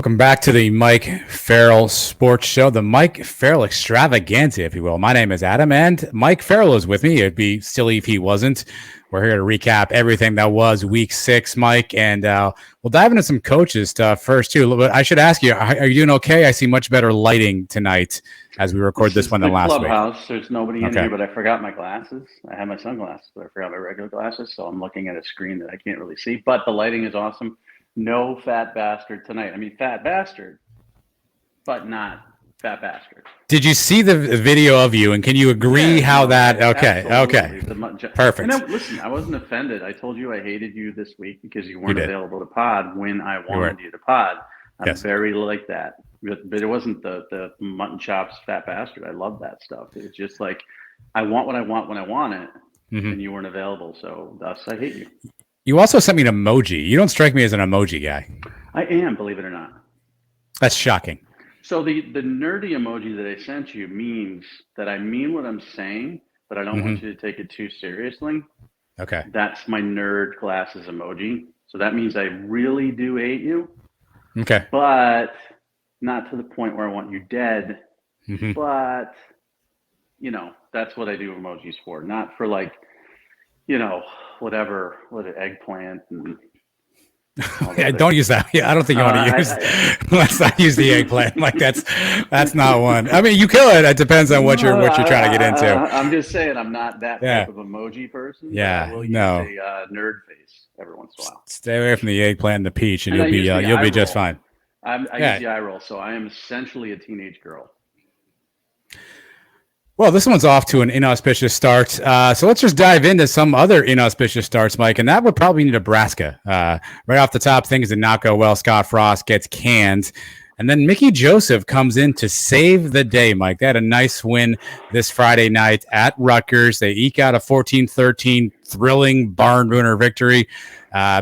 Welcome back to the Mike Farrell Sports Show, the Mike Farrell extravaganza, if you will. My name is Adam, and Mike Farrell is with me. It'd be silly if he wasn't. We're here to recap everything that was Week 6, Mike, and we'll dive into some coaches stuff first, too. But I should ask you, are you doing okay? I see much better lighting tonight as we record this one than last week. Clubhouse. There's nobody in here, but I forgot my glasses. I had my sunglasses, but I forgot my regular glasses, so I'm looking at a screen that I can't really see. But the lighting is awesome. No fat bastard tonight. I mean, fat bastard, but not fat bastard. Did you see the video of you, and can you agree how that? Okay. Perfect. And listen, I wasn't offended. I told you I hated you this week because you weren't available to pod when I wanted you to pod. I'm very like that. But it wasn't the mutton chops fat bastard. I love that stuff. It's just like I want what I want when I want it, and you weren't available. So thus I hate you. You also sent me an emoji. You don't strike me as an emoji guy. I am, believe it or not. That's shocking. So the nerdy emoji that I sent you means that I mean what I'm saying, but I don't want you to take it too seriously. Okay. That's my nerd glasses emoji. So that means I really do hate you. Okay. But not to the point where I want you dead. But, that's what I do emojis for. Not for whatever, eggplant and yeah, don't use that. Yeah, I don't think you want to use. Let's not use the eggplant. Like that's not one. I mean, you could. It depends on what you're trying to get into. I'm just saying, I'm not that type of emoji person. Yeah, I will use a nerd face every once in a while. Stay away from the eggplant and the peach, and you'll be just fine. I use the eye roll, so I am essentially a teenage girl. Well, this one's off to an inauspicious start. So let's just dive into some other inauspicious starts, Mike, and that would probably be Nebraska. Right off the top, things did not go well. Scott Frost gets canned. And then Mickey Joseph comes in to save the day, Mike. They had a nice win this Friday night at Rutgers. They eke out a 14-13 thrilling barn burner victory.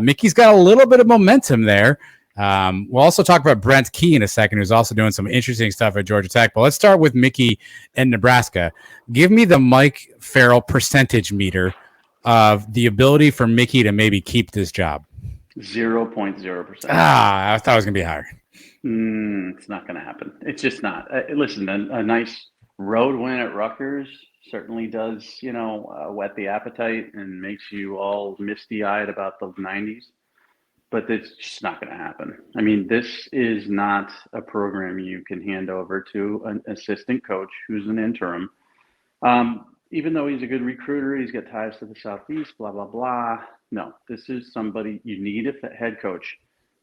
Mickey's got a little bit of momentum there. We'll also talk about Brent Key in a second, who's also doing some interesting stuff at Georgia Tech. But let's start with Mickey and Nebraska. Give me the Mike Farrell percentage meter of the ability for Mickey to maybe keep this job. 0.0%. I thought it was going to be higher. It's not going to happen. It's just not. Listen, a nice road win at Rutgers certainly does, whet the appetite and makes you all misty-eyed about the 90s. But it's just not going to happen. I mean, this is not a program you can hand over to an assistant coach who's an interim. Even though he's a good recruiter, he's got ties to the Southeast, blah, blah, blah. No, this is somebody you need a head coach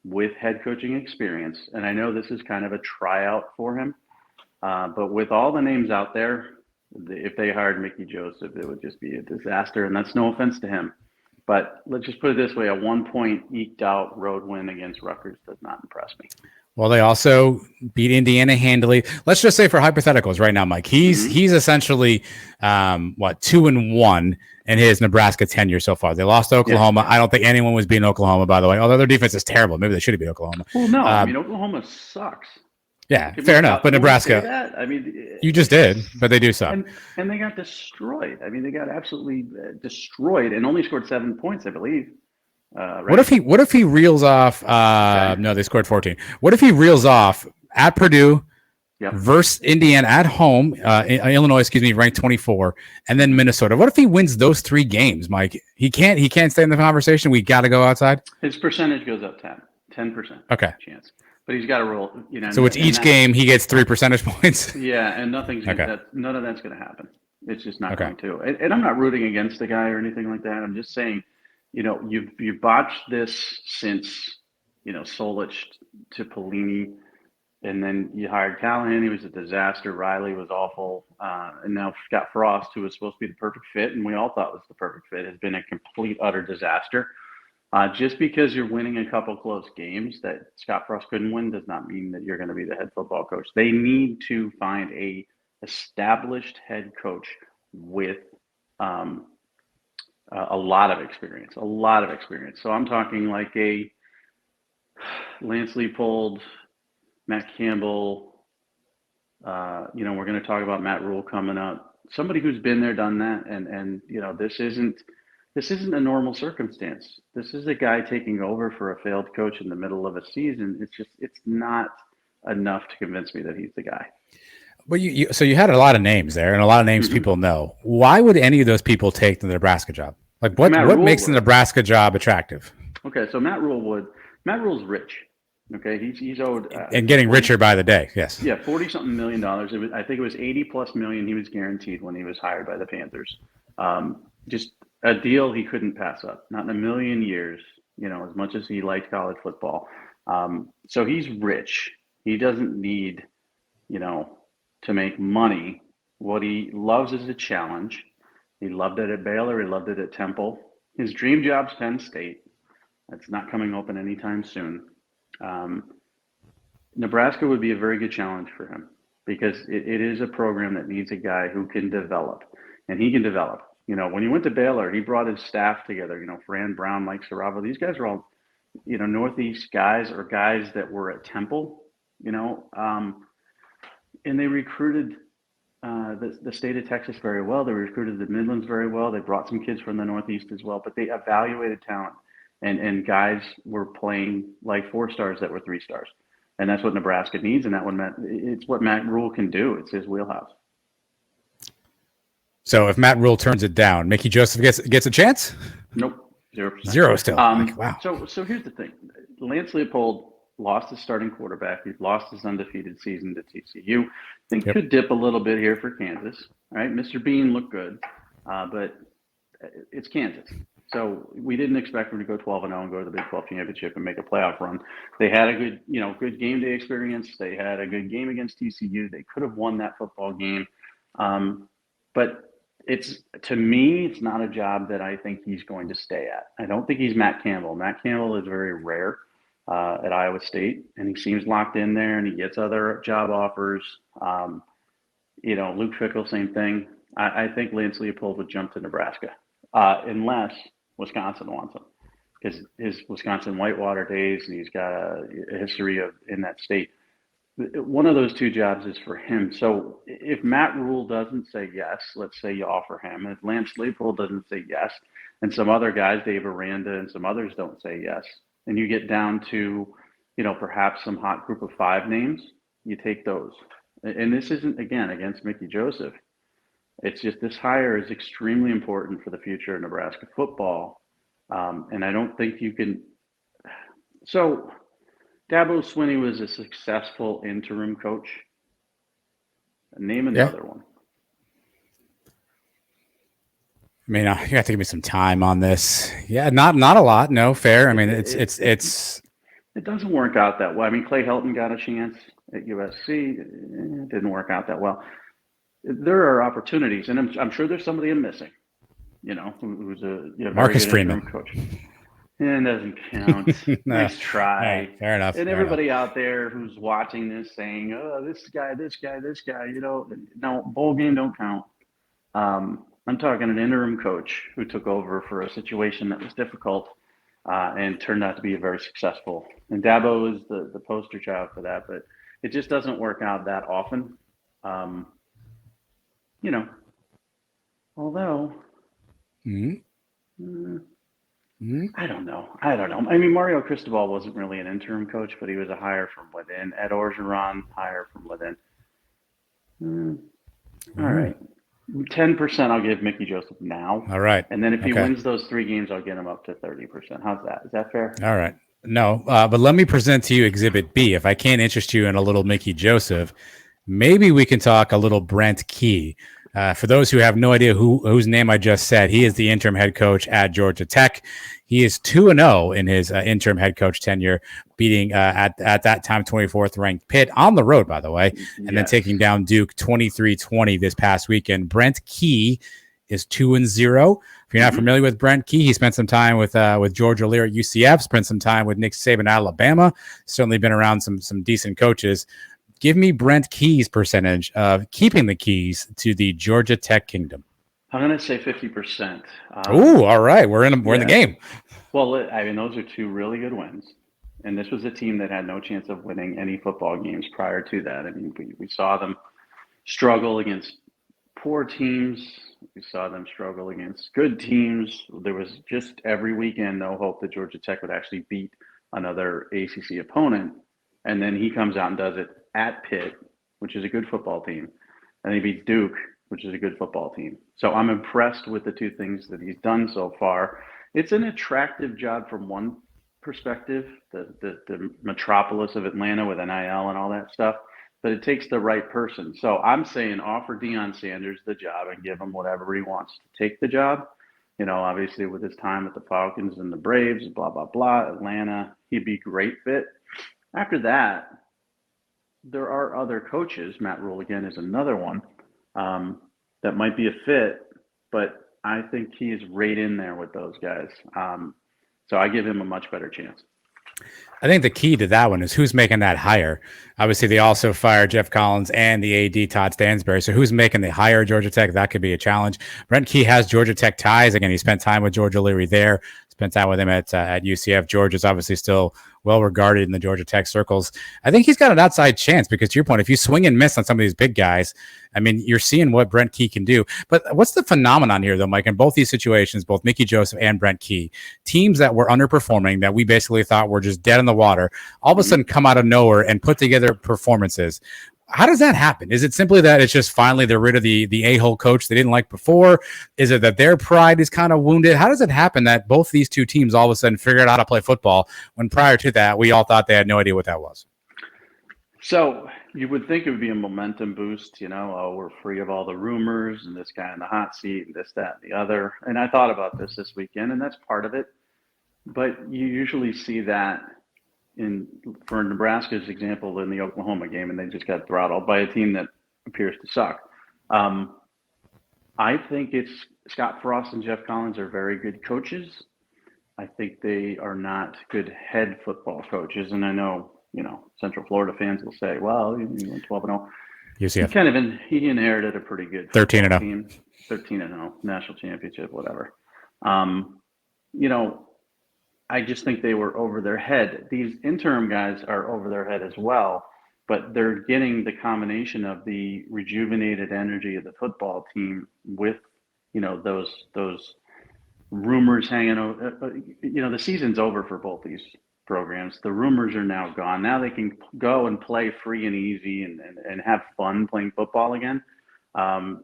with head coaching experience. And I know this is kind of a tryout for him. But with all the names out there, if they hired Mickey Joseph, it would just be a disaster. And that's no offense to him. But let's just put it this way, a 1-point eked out road win against Rutgers does not impress me. Well, they also beat Indiana handily. Let's just say for hypotheticals right now, Mike, he's essentially 2-1 in his Nebraska tenure so far. They lost to Oklahoma. I don't think anyone was beating Oklahoma, by the way, although their defense is terrible. Maybe they should have beat Oklahoma. Well, no, I mean, Oklahoma sucks. Yeah, fair enough. But Nebraska, I mean, you just did, but they do suck. And they got destroyed. I mean, they got absolutely destroyed and only scored 7 points, I believe. Right? What if he reels off? No, they scored 14. What if he reels off at Purdue versus Indiana at home, Illinois, ranked 24, and then Minnesota? What if he wins those 3 games, Mike? He can't stay in the conversation. We got to go outside. His percentage goes up 10%. Okay, chance. But he's got to roll, So it's each game he gets 3 percentage points. Yeah, and none of that's going to happen. It's just not going to. And I'm not rooting against the guy or anything like that. I'm just saying, you've botched this since, Solich to Pelini, and then you hired Callahan. He was a disaster. Riley was awful. And now Scott Frost, who was supposed to be the perfect fit, and we all thought was the perfect fit, has been a complete, utter disaster. Just because you're winning a couple close games that Scott Frost couldn't win does not mean that you're going to be the head football coach. They need to find a established head coach with a lot of experience. So I'm talking like a Lance Leopold, Matt Campbell. We're going to talk about Matt Rhule coming up. Somebody who's been there, done that, and this isn't This isn't a normal circumstance. This is a guy taking over for a failed coach in the middle of a season. It's not enough to convince me that he's the guy. Well, so you had a lot of names there, and a lot of names people know. Why would any of those people take the Nebraska job? Like, what makes the Nebraska job attractive? Okay, so Matt Rhule would. Matt Rhule's rich. Okay, he's owed and getting 40, richer by the day. Yes. Yeah, $40-something million. I think it was 80+ million he was guaranteed when he was hired by the Panthers. Just a deal he couldn't pass up. Not in a million years. You know, as much as he liked college football. So he's rich. He doesn't need, you know, to make money. What he loves is a challenge. He loved it at Baylor. He loved it at Temple. His dream job's Penn State. That's not coming open anytime soon. Nebraska would be a very good challenge for him because it is a program that needs a guy who can develop, and he can develop. You know, when he went to Baylor, he brought his staff together. You know, Fran Brown, Mike Sarava. These guys are all, you know, Northeast guys or guys that were at Temple. You know, and they recruited the state of Texas very well. They recruited the Midlands very well. They brought some kids from the Northeast as well, but they evaluated talent, and guys were playing like 4 stars that were 3 stars. And that's what Nebraska needs, and it's what Matt Rhule can do. It's his wheelhouse. So if Matt Rhule turns it down, Mickey Joseph gets a chance? Nope, 0%. 0 still. Wow. So here's the thing: Lance Leopold lost his starting quarterback. He's lost his undefeated season to TCU. I think could dip a little bit here for Kansas. Right, Mr. Bean looked good, but it's Kansas. So we didn't expect them to go 12-0 and go to the Big 12 championship and make a playoff run. They had a good game day experience. They had a good game against TCU. They could have won that football game. But to me, it's not a job that I think he's going to stay at. I don't think he's Matt Campbell. Matt Campbell is very rare at Iowa State, and he seems locked in there, and he gets other job offers. Luke Fickell, same thing. I think Lance Leopold would jump to Nebraska unless Wisconsin wants him, because his Wisconsin Whitewater days, and he's got a history in that state. One of those 2 jobs is for him. So if Matt Rhule doesn't say yes, let's say you offer him, and if Lance Leopold doesn't say yes, and some other guys, Dave Aranda and some others don't say yes, and you get down to, perhaps some hot group of 5 names, you take those. And this isn't, again, against Mickey Joseph. It's just this hire is extremely important for the future of Nebraska football. And I don't think you can. So Dabo Swinney was a successful interim coach. Name another one. I mean, you have to give me some time on this. Yeah, not a lot. No, fair. I mean, it doesn't work out that well. I mean, Clay Helton got a chance at USC. It didn't work out that well. There are opportunities, and I'm sure there's somebody I'm missing. Who's a Marcus Freeman coach. And doesn't count. No. Nice try. Right, fair enough. And everybody out there who's watching this saying, "Oh, this guy." No, bowl game don't count. I'm talking an interim coach who took over for a situation that was difficult and turned out to be very successful. And Dabo is the poster child for that, but it just doesn't work out that often. Although, I don't know. I mean, Mario Cristobal wasn't really an interim coach, but he was a hire from within. Ed Orgeron, hire from within. All right. 10% I'll give Mickey Joseph now. All right. And then if he wins those 3 games, I'll get him up to 30%. How's that? Is that fair? All right. No, but let me present to you Exhibit B. If I can't interest you in a little Mickey Joseph, maybe we can talk a little Brent Key. For those who have no idea whose name I just said, he is the interim head coach at Georgia Tech. He is 2-0 in his interim head coach tenure, beating at that time 24th ranked Pitt on the road, by the way, and then taking down Duke 23-20 this past weekend. Brent Key is 2-0. If you're not familiar with Brent Key, he spent some time with George O'Leary at UCF, spent some time with Nick Saban at Alabama. Certainly been around some decent coaches. Give me Brent Key's percentage of keeping the keys to the Georgia Tech kingdom. I'm going to say 50%. All right. We're in the game. Well, I mean, those are 2 really good wins. And this was a team that had no chance of winning any football games prior to that. I mean, we saw them struggle against poor teams, we saw them struggle against good teams. There was just every weekend no hope that Georgia Tech would actually beat another ACC opponent. And then he comes out and does it at Pitt, which is a good football team. And he beats Duke, which is a good football team. So I'm impressed with the two things that he's done so far. It's an attractive job from one perspective, the metropolis of Atlanta with NIL and all that stuff, but it takes the right person. So I'm saying offer Deion Sanders the job and give him whatever he wants to take the job. You know, obviously with his time at the Falcons and the Braves, blah, blah, blah, Atlanta, he'd be a great fit. After that, there are other coaches. Matt Rhule, again, is another one that might be a fit, but I think he is right in there with those guys. So I give him a much better chance. I think the key to that one is who's making that hire. Obviously, they also fired Jeff Collins and the AD Todd Stansbury. So who's making the hire? Georgia Tech? That could be a challenge. Brent Key has Georgia Tech ties. Again, he spent time with George O'Leary there. Spent time with him at UCF. George is obviously still well regarded in the Georgia Tech circles. I think he's got an outside chance because, to your point, if you swing and miss on some of these big guys, I mean, you're seeing what Brent Key can do. But what's the phenomenon here, though, Mike? In both these situations, both Mickey Joseph and Brent Key, teams that were underperforming, that we basically thought were just dead in the water, all of a sudden come out of nowhere and put together performances. How does that happen? Is it simply that it's just finally they're rid of the a-hole coach they didn't like before? Is it that their pride is kind of wounded? How does it happen that both these two teams all of a sudden figured out how to play football when prior to that we all thought they had no idea what that was? So you would think it would be a momentum boost, you know, oh, we're free of all the rumors and this guy in the hot seat and this, that, and the other. And I thought about this weekend, and that's part of it. But you usually see that for Nebraska's example, in the Oklahoma game, and they just got throttled by a team that appears to suck. I think it's Scott Frost and Jeff Collins are very good coaches. I think they are not good head football coaches, and I know, you know, Central Florida fans will say, "Well, he went 12-0." UCF. He inherited a pretty good 13-0 team, 13-0 national championship, whatever. You know, I just think they were over their head. These interim guys are over their head as well, but they're getting the combination of the rejuvenated energy of the football team with, you know, those rumors hanging over. You know, the season's over for both these programs. The rumors are now gone. Now they can go and play free and easy and have fun playing football again. And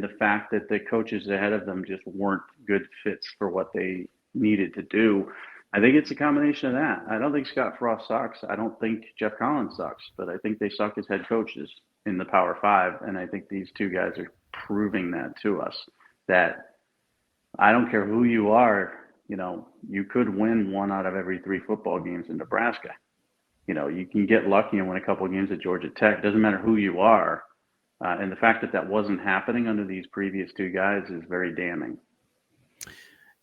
the fact that the coaches ahead of them just weren't good fits for what they needed to do. I think it's a combination of that. I don't think Scott Frost sucks. I don't think Jeff Collins sucks, but I think they suck as head coaches in the Power Five. And I think these two guys are proving that to us, that I don't care who you are, you know, you could win 1 out of every 3 football games in Nebraska. You know, you can get lucky and win a couple of games at Georgia Tech. It doesn't matter who you are. And the fact that that wasn't happening under these previous two guys is very damning.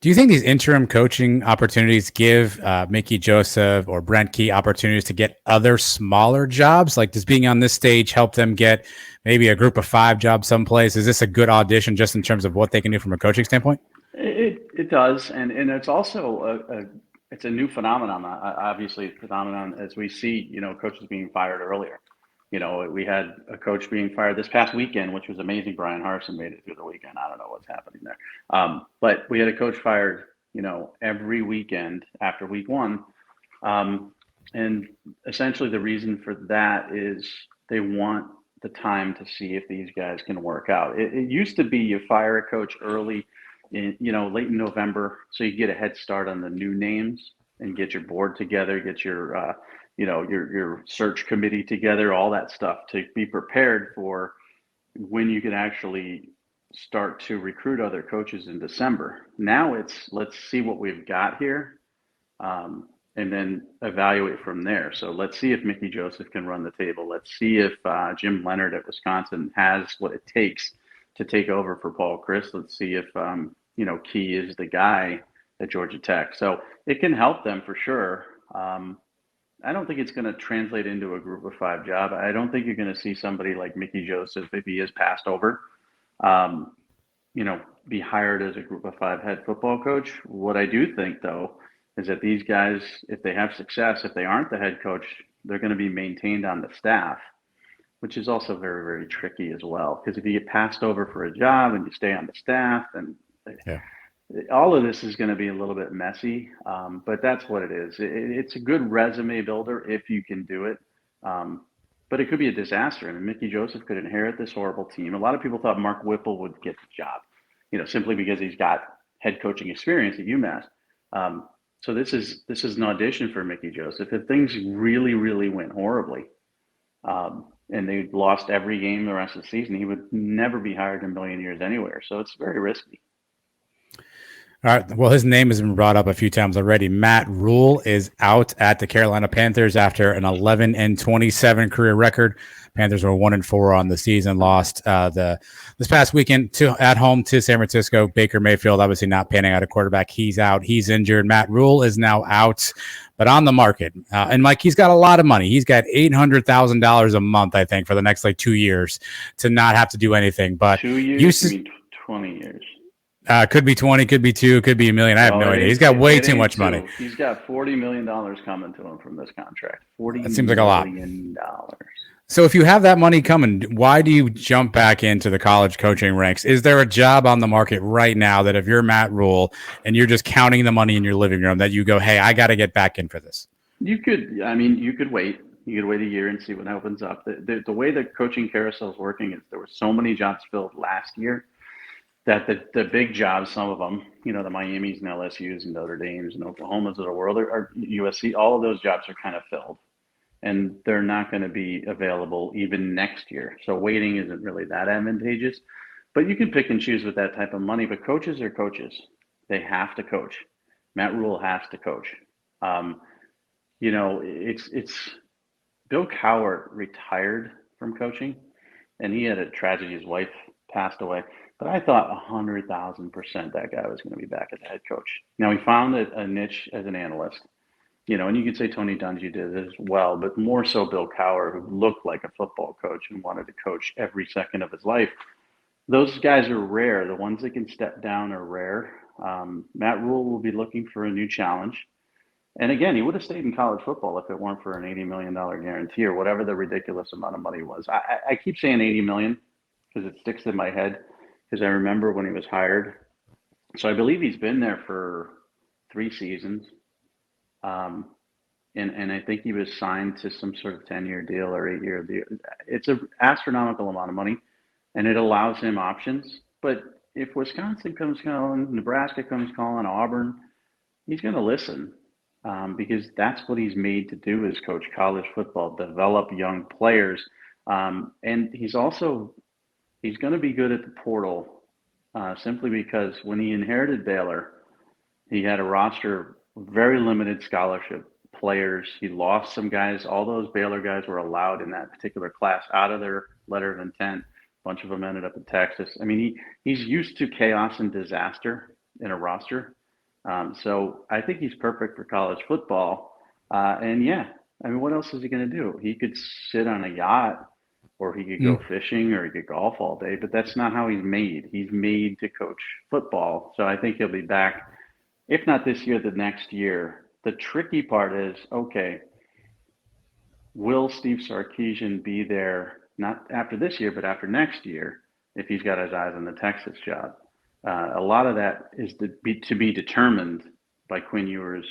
Do you think these interim coaching opportunities give Mickey Joseph or Brent Key opportunities to get other smaller jobs? Like, does being on this stage help them get maybe a group of 5 job someplace? Is this a good audition just in terms of what they can do from a coaching standpoint? It does. And it's also it's a new phenomenon, obviously a phenomenon as we see, you know, coaches being fired earlier. You know, we had a coach being fired this past weekend, which was amazing. Brian Harsin made it through the weekend. I don't know what's happening there. But we had a coach fired, you know, every weekend after week 1. And essentially the reason for that is they want the time to see if these guys can work out. It used to be you fire a coach early, you know, late in November, so you get a head start on the new names and get your board together, get your you know, your search committee together, all that stuff to be prepared for when you can actually start to recruit other coaches in December. Now it's, let's see what we've got here, and then evaluate from there. So let's see if Mickey Joseph can run the table. Let's see if Jim Leonard at Wisconsin has what it takes to take over for Paul Chryst. Let's see if, you know, Key is the guy at Georgia Tech. So it can help them for sure. I don't think it's going to translate into a group of 5 job. I don't think you're going to see somebody like Mickey Joseph, if he is passed over, you know, be hired as a group of 5 head football coach. What I do think, though, is that these guys, if they have success, if they aren't the head coach, they're going to be maintained on the staff. which is also very, very tricky as well. Because if you get passed over for a job and you stay on the staff, then all of this is going to be a little bit messy. But that's what it is. It's a good resume builder if you can do it. But it could be a disaster. I mean, Mickey Joseph could inherit this horrible team. A lot of people thought Mark Whipple would get the job, simply because he's got head coaching experience at UMass. So this is an audition for Mickey Joseph. If things really, really went horribly, and they lost every game the rest of the season, he would never be hired in a million years anywhere. So it's very risky. All right. Well, his name has been brought up a few times already. Matt Rhule is out at the Carolina Panthers after an 11-27 career record. Panthers were 1-4 on the season. Lost this past weekend at home to San Francisco. Baker Mayfield obviously not panning out a quarterback. He's out. He's injured. Matt Rhule is now out, but on the market. And Mike, he's got a lot of money. He's got $800,000 a month, I think, for the next 2 years to not have to do anything. But 2 years, 20 years. Could be 20, could be 2, could be $1 million. I have no idea. He's got way too much money. He's got $40 million coming to him from this contract. That seems like a lot. $40 million. So if you have that money coming, why do you jump back into the college coaching ranks? Is there a job on the market right now that if you're Matt Rhule and you're just counting the money in your living room that you go, hey, I got to get back in for this? You could wait. You could wait a year and see what opens up. The way the coaching carousel is working is there were so many jobs filled last year that the big jobs, some of them, the Miamis and LSUs and Notre Dames and Oklahomas of the world are USC, all of those jobs are kind of filled. And they're not going to be available even next year. So waiting isn't really that advantageous. But you can pick and choose with that type of money. But coaches are coaches. They have to coach. Matt Rhule has to coach. It's Bill Cowher retired from coaching, and he had a tragedy. His wife passed away. But I thought 100,000% that guy was going to be back as a head coach. Now, he found a niche as an analyst, and you could say Tony Dungy did it as well, but more so Bill Cowher, who looked like a football coach and wanted to coach every second of his life. Those guys are rare. The ones that can step down are rare. Matt Rhule will be looking for a new challenge. And again, he would have stayed in college football if it weren't for an $80 million guarantee or whatever the ridiculous amount of money was. I keep saying $80 million because it sticks in my head. Because I remember when he was hired. So I believe he's been there for 3 seasons. And I think he was signed to some sort of 10-year deal or 8-year deal. It's an astronomical amount of money, and it allows him options. But if Wisconsin comes calling, Nebraska comes calling, Auburn, he's going to listen because that's what he's made to do is coach college football, develop young players. And he's going to be good at the portal simply because when he inherited Baylor, he had a roster of very limited scholarship players. He lost some guys. All those Baylor guys were allowed in that particular class out of their letter of intent. A bunch of them ended up in Texas. I mean, he's used to chaos and disaster in a roster. So I think he's perfect for college football. What else is he going to do? He could sit on a yacht, or he could go fishing, or he could golf all day, but that's not how he's made. He's made to coach football. So I think he'll be back, if not this year, the next year. The tricky part is, okay, will Steve Sarkisian be there, not after this year, but after next year, if he's got his eyes on the Texas job? A lot of that is to be determined by Quinn Ewers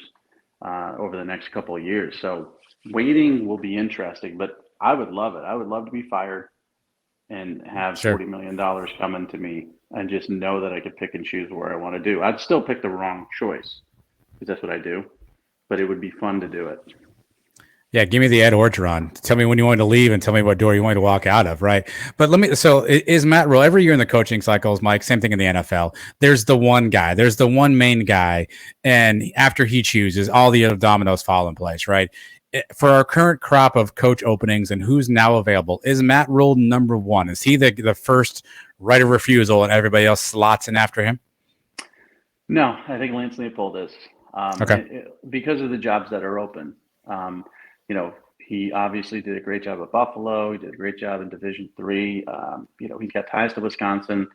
over the next couple of years. So waiting will be interesting, but I would love it. I would love to be fired and have $40 million coming to me and just know that I could pick and choose where I want to do. I'd still pick the wrong choice because that's what I do, but it would be fun to do it. Yeah, give me the Ed Orgeron. Tell me when you want to leave and tell me what door you want to walk out of, right? But is Matt Rhule, every year in the coaching cycles, Mike, same thing in the NFL, there's the one guy, there's the one main guy, and after he chooses, all the other dominoes fall in place, right? For our current crop of coach openings and who's now available, is Matt Rhule number one? Is he the first right of refusal and everybody else slots in after him? No, I think Lance Leipold is. Because of the jobs that are open. He obviously did a great job at Buffalo. He did a great job in Division III. He's got ties to Wisconsin.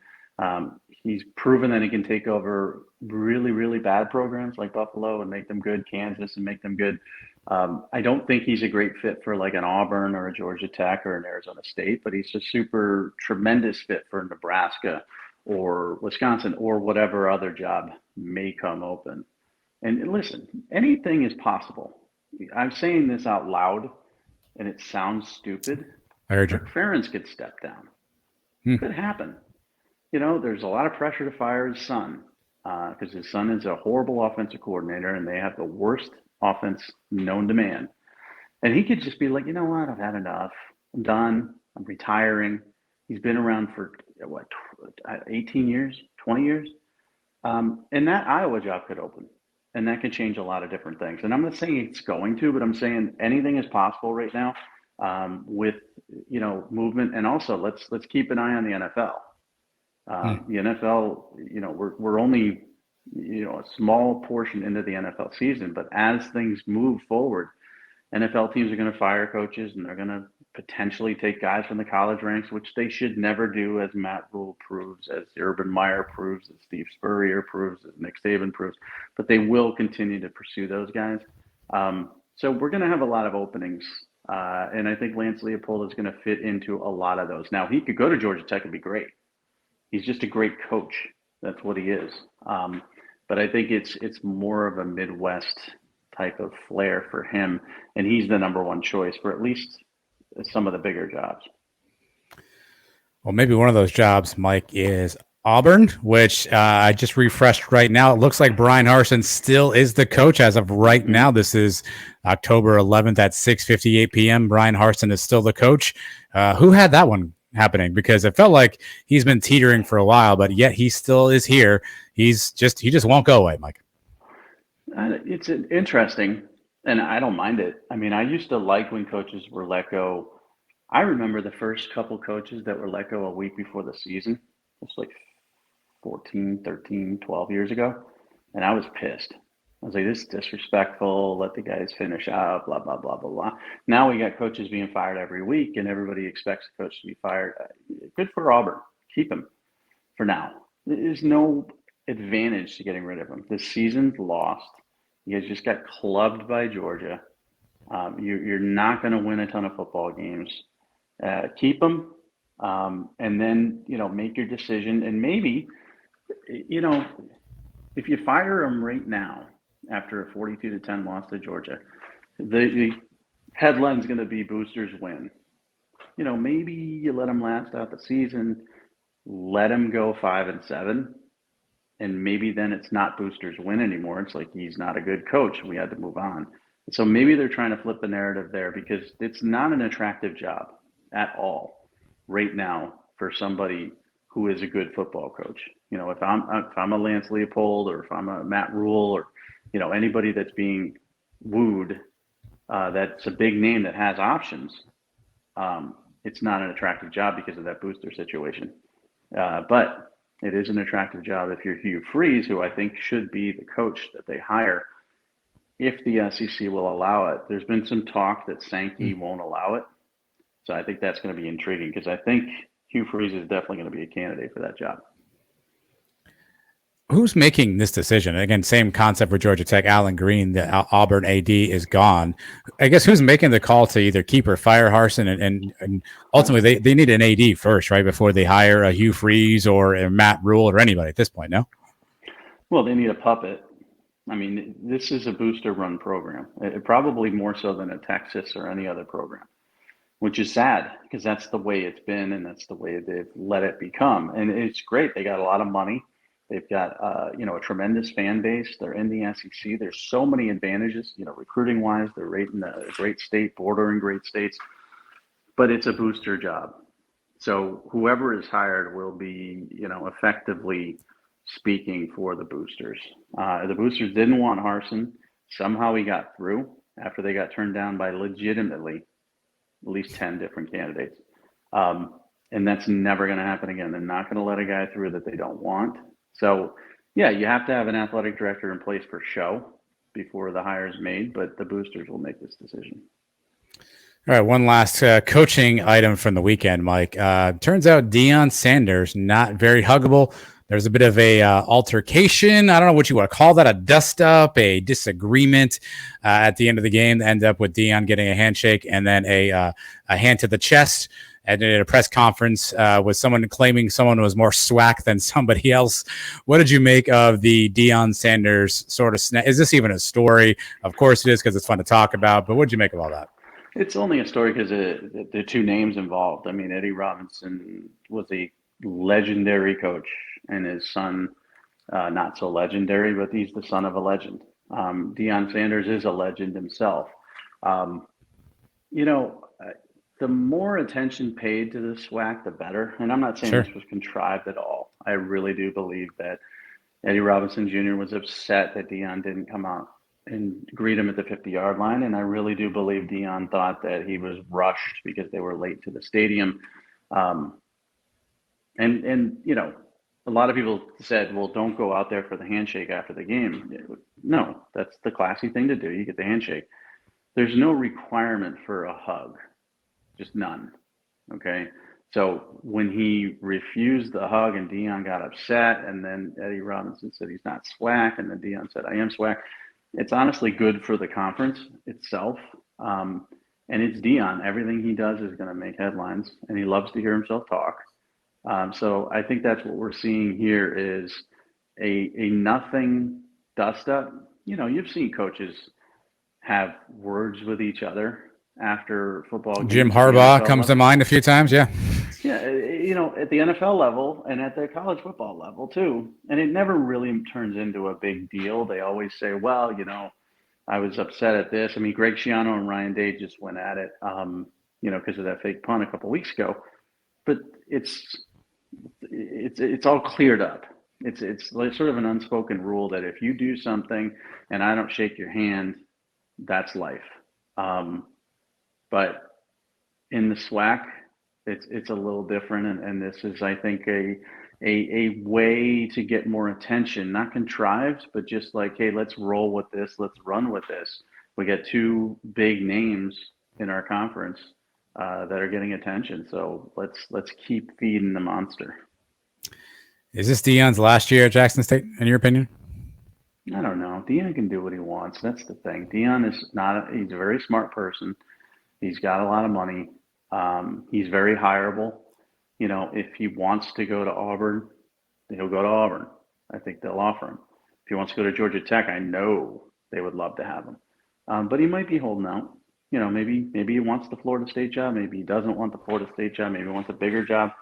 He's proven that he can take over really, really bad programs like Buffalo and make them good, Kansas and make them good. I don't think he's a great fit for like an Auburn or a Georgia Tech or an Arizona State, but he's a super tremendous fit for Nebraska or Wisconsin or whatever other job may come open. And listen, anything is possible. I'm saying this out loud, and it sounds stupid. I heard you. Kirk Ferentz could step down. Hmm. Could happen. You know, there's a lot of pressure to fire his son because his son is a horrible offensive coordinator, and they have the worst offense known to man. And he could just be like, you know what, I've had enough. I'm done. I'm retiring. He's been around for what, 18 years, 20 years, and that Iowa job could open, and that could change a lot of different things. And I'm not saying it's going to, but I'm saying anything is possible right now with movement. And also, let's keep an eye on the NFL. The NFL, we're only a small portion into the NFL season, but as things move forward, NFL teams are going to fire coaches and they're going to potentially take guys from the college ranks, which they should never do, as Matt Rhule proves, as Urban Meyer proves, as Steve Spurrier proves, as Nick Saban proves. But they will continue to pursue those guys. So we're going to have a lot of openings. And I think Lance Leopold is going to fit into a lot of those. Now, he could go to Georgia Tech and be great. He's just a great coach. That's what he is. But I think it's more of a Midwest type of flair for him, and he's the number one choice for at least some of the bigger jobs. Well, maybe one of those jobs, Mike, is Auburn, which I just refreshed right now. It looks like Brian Harsin still is the coach as of right now. This is October 11th at 6:58 p.m. Brian Harsin is still the coach. Who had that one happening? Because it felt like he's been teetering for a while, but yet he still is here. He just won't go away, Mike. It's interesting, and I don't mind it. I mean, I used to like when coaches were let go. I remember the first couple coaches that were let go a week before the season. It's like 14, 13, 12 years ago. And I was pissed. I was like, this is disrespectful. Let the guys finish out, blah, blah, blah, blah, blah. Now we got coaches being fired every week, and everybody expects the coach to be fired. Good for Auburn. Keep him for now. There's no advantage to getting rid of him. The season's lost. You guys just got clubbed by Georgia. You're not going to win a ton of football games. Keep him, and then make your decision. And maybe if you fire him right now after a 42-10 loss to Georgia, the headline's going to be Boosters win. Maybe you let him last out the season, let him go 5-7. And maybe then it's not Boosters win anymore. It's like he's not a good coach. We had to move on. So maybe they're trying to flip the narrative there because it's not an attractive job at all right now for somebody who is a good football coach. If I'm a Lance Leopold or if I'm a Matt Rhule or anybody that's being wooed, that's a big name that has options. It's not an attractive job because of that booster situation. But it is an attractive job if you're Hugh Freeze, who I think should be the coach that they hire, if the SEC will allow it. There's been some talk that Sankey won't allow it. So I think that's going to be intriguing because I think Hugh Freeze is definitely going to be a candidate for that job. Who's making this decision? Again, same concept for Georgia Tech. Alan Green, the Auburn AD, is gone. I guess who's making the call to either keep or fire Harsin? And ultimately, they need an AD first, right, before they hire a Hugh Freeze or a Matt Rhule or anybody at this point, no? Well, they need a puppet. I mean, this is a booster-run program, probably more so than a Texas or any other program, which is sad because that's the way it's been and that's the way they've let it become. And it's great. They got a lot of money. They've got, a tremendous fan base. They're in the SEC. There's so many advantages, recruiting wise. They're right in a great state, bordering great states, but it's a booster job. So whoever is hired will be, effectively speaking for the boosters. The boosters didn't want Harsin. Somehow he got through after they got turned down by legitimately at least 10 different candidates. And that's never going to happen again. They're not going to let a guy through that they don't want. So, yeah, you have to have an athletic director in place for show before the hire is made, but the boosters will make this decision. All right, one last coaching item from the weekend, Mike. Turns out Deion Sanders, not very huggable, There's a bit of a altercation. I don't know what you want to call that, a dust up, a disagreement at the end of the game. End up with Deion getting a handshake and then a hand to the chest. And at a press conference with someone claiming someone was more swag than somebody else. What did you make of the Deion Sanders sort of snap? Is this even a story? Of course it is, because it's fun to talk about. But what did you make of all that? It's only a story because the two names involved. I mean, Eddie Robinson was a legendary coach, and his son, not so legendary, but he's the son of a legend. Deion Sanders is a legend himself. The more attention paid to the SWAC, the better. And I'm not saying This was contrived at all. I really do believe that Eddie Robinson Jr. was upset that Deion didn't come out and greet him at the 50-yard line. And I really do believe Deion thought that he was rushed because they were late to the stadium. A lot of people said, well, don't go out there for the handshake after the game. No, that's the classy thing to do. You get the handshake. There's no requirement for a hug. Just none. Okay. So when he refused the hug and Deion got upset, and then Eddie Robinson said he's not SWAC, and then Deion said I am SWAC, it's honestly good for the conference itself. And it's Deion. Everything he does is going to make headlines, and he loves to hear himself talk. So I think that's what we're seeing here is a nothing dust up. You've seen coaches have words with each other after football games. Jim Harbaugh comes to mind a few times. Yeah, at the NFL level and at the college football level too. And it never really turns into a big deal. They always say, well, I was upset at this. I mean, Greg Schiano and Ryan Day just went at it, because of that fake punt a couple of weeks ago. But it's all cleared up. It's like sort of an unspoken rule that if you do something and I don't shake your hand, that's life. But in the SWAC, it's a little different, and this is, I think, a way to get more attention, not contrived, but just like, hey, let's roll with this, let's run with this. We got two big names in our conference that are getting attention, so let's keep feeding the monster. Is this Deion's last year at Jackson State, in your opinion? I don't know. Deion can do what he wants. That's the thing. Deion is he's a very smart person. He's got a lot of money. He's very hireable. If he wants to go to Auburn, he'll go to Auburn. I think they'll offer him. If he wants to go to Georgia Tech, I know they would love to have him. But he might be holding out. Maybe he wants the Florida State job. Maybe he doesn't want the Florida State job. Maybe he wants a bigger job.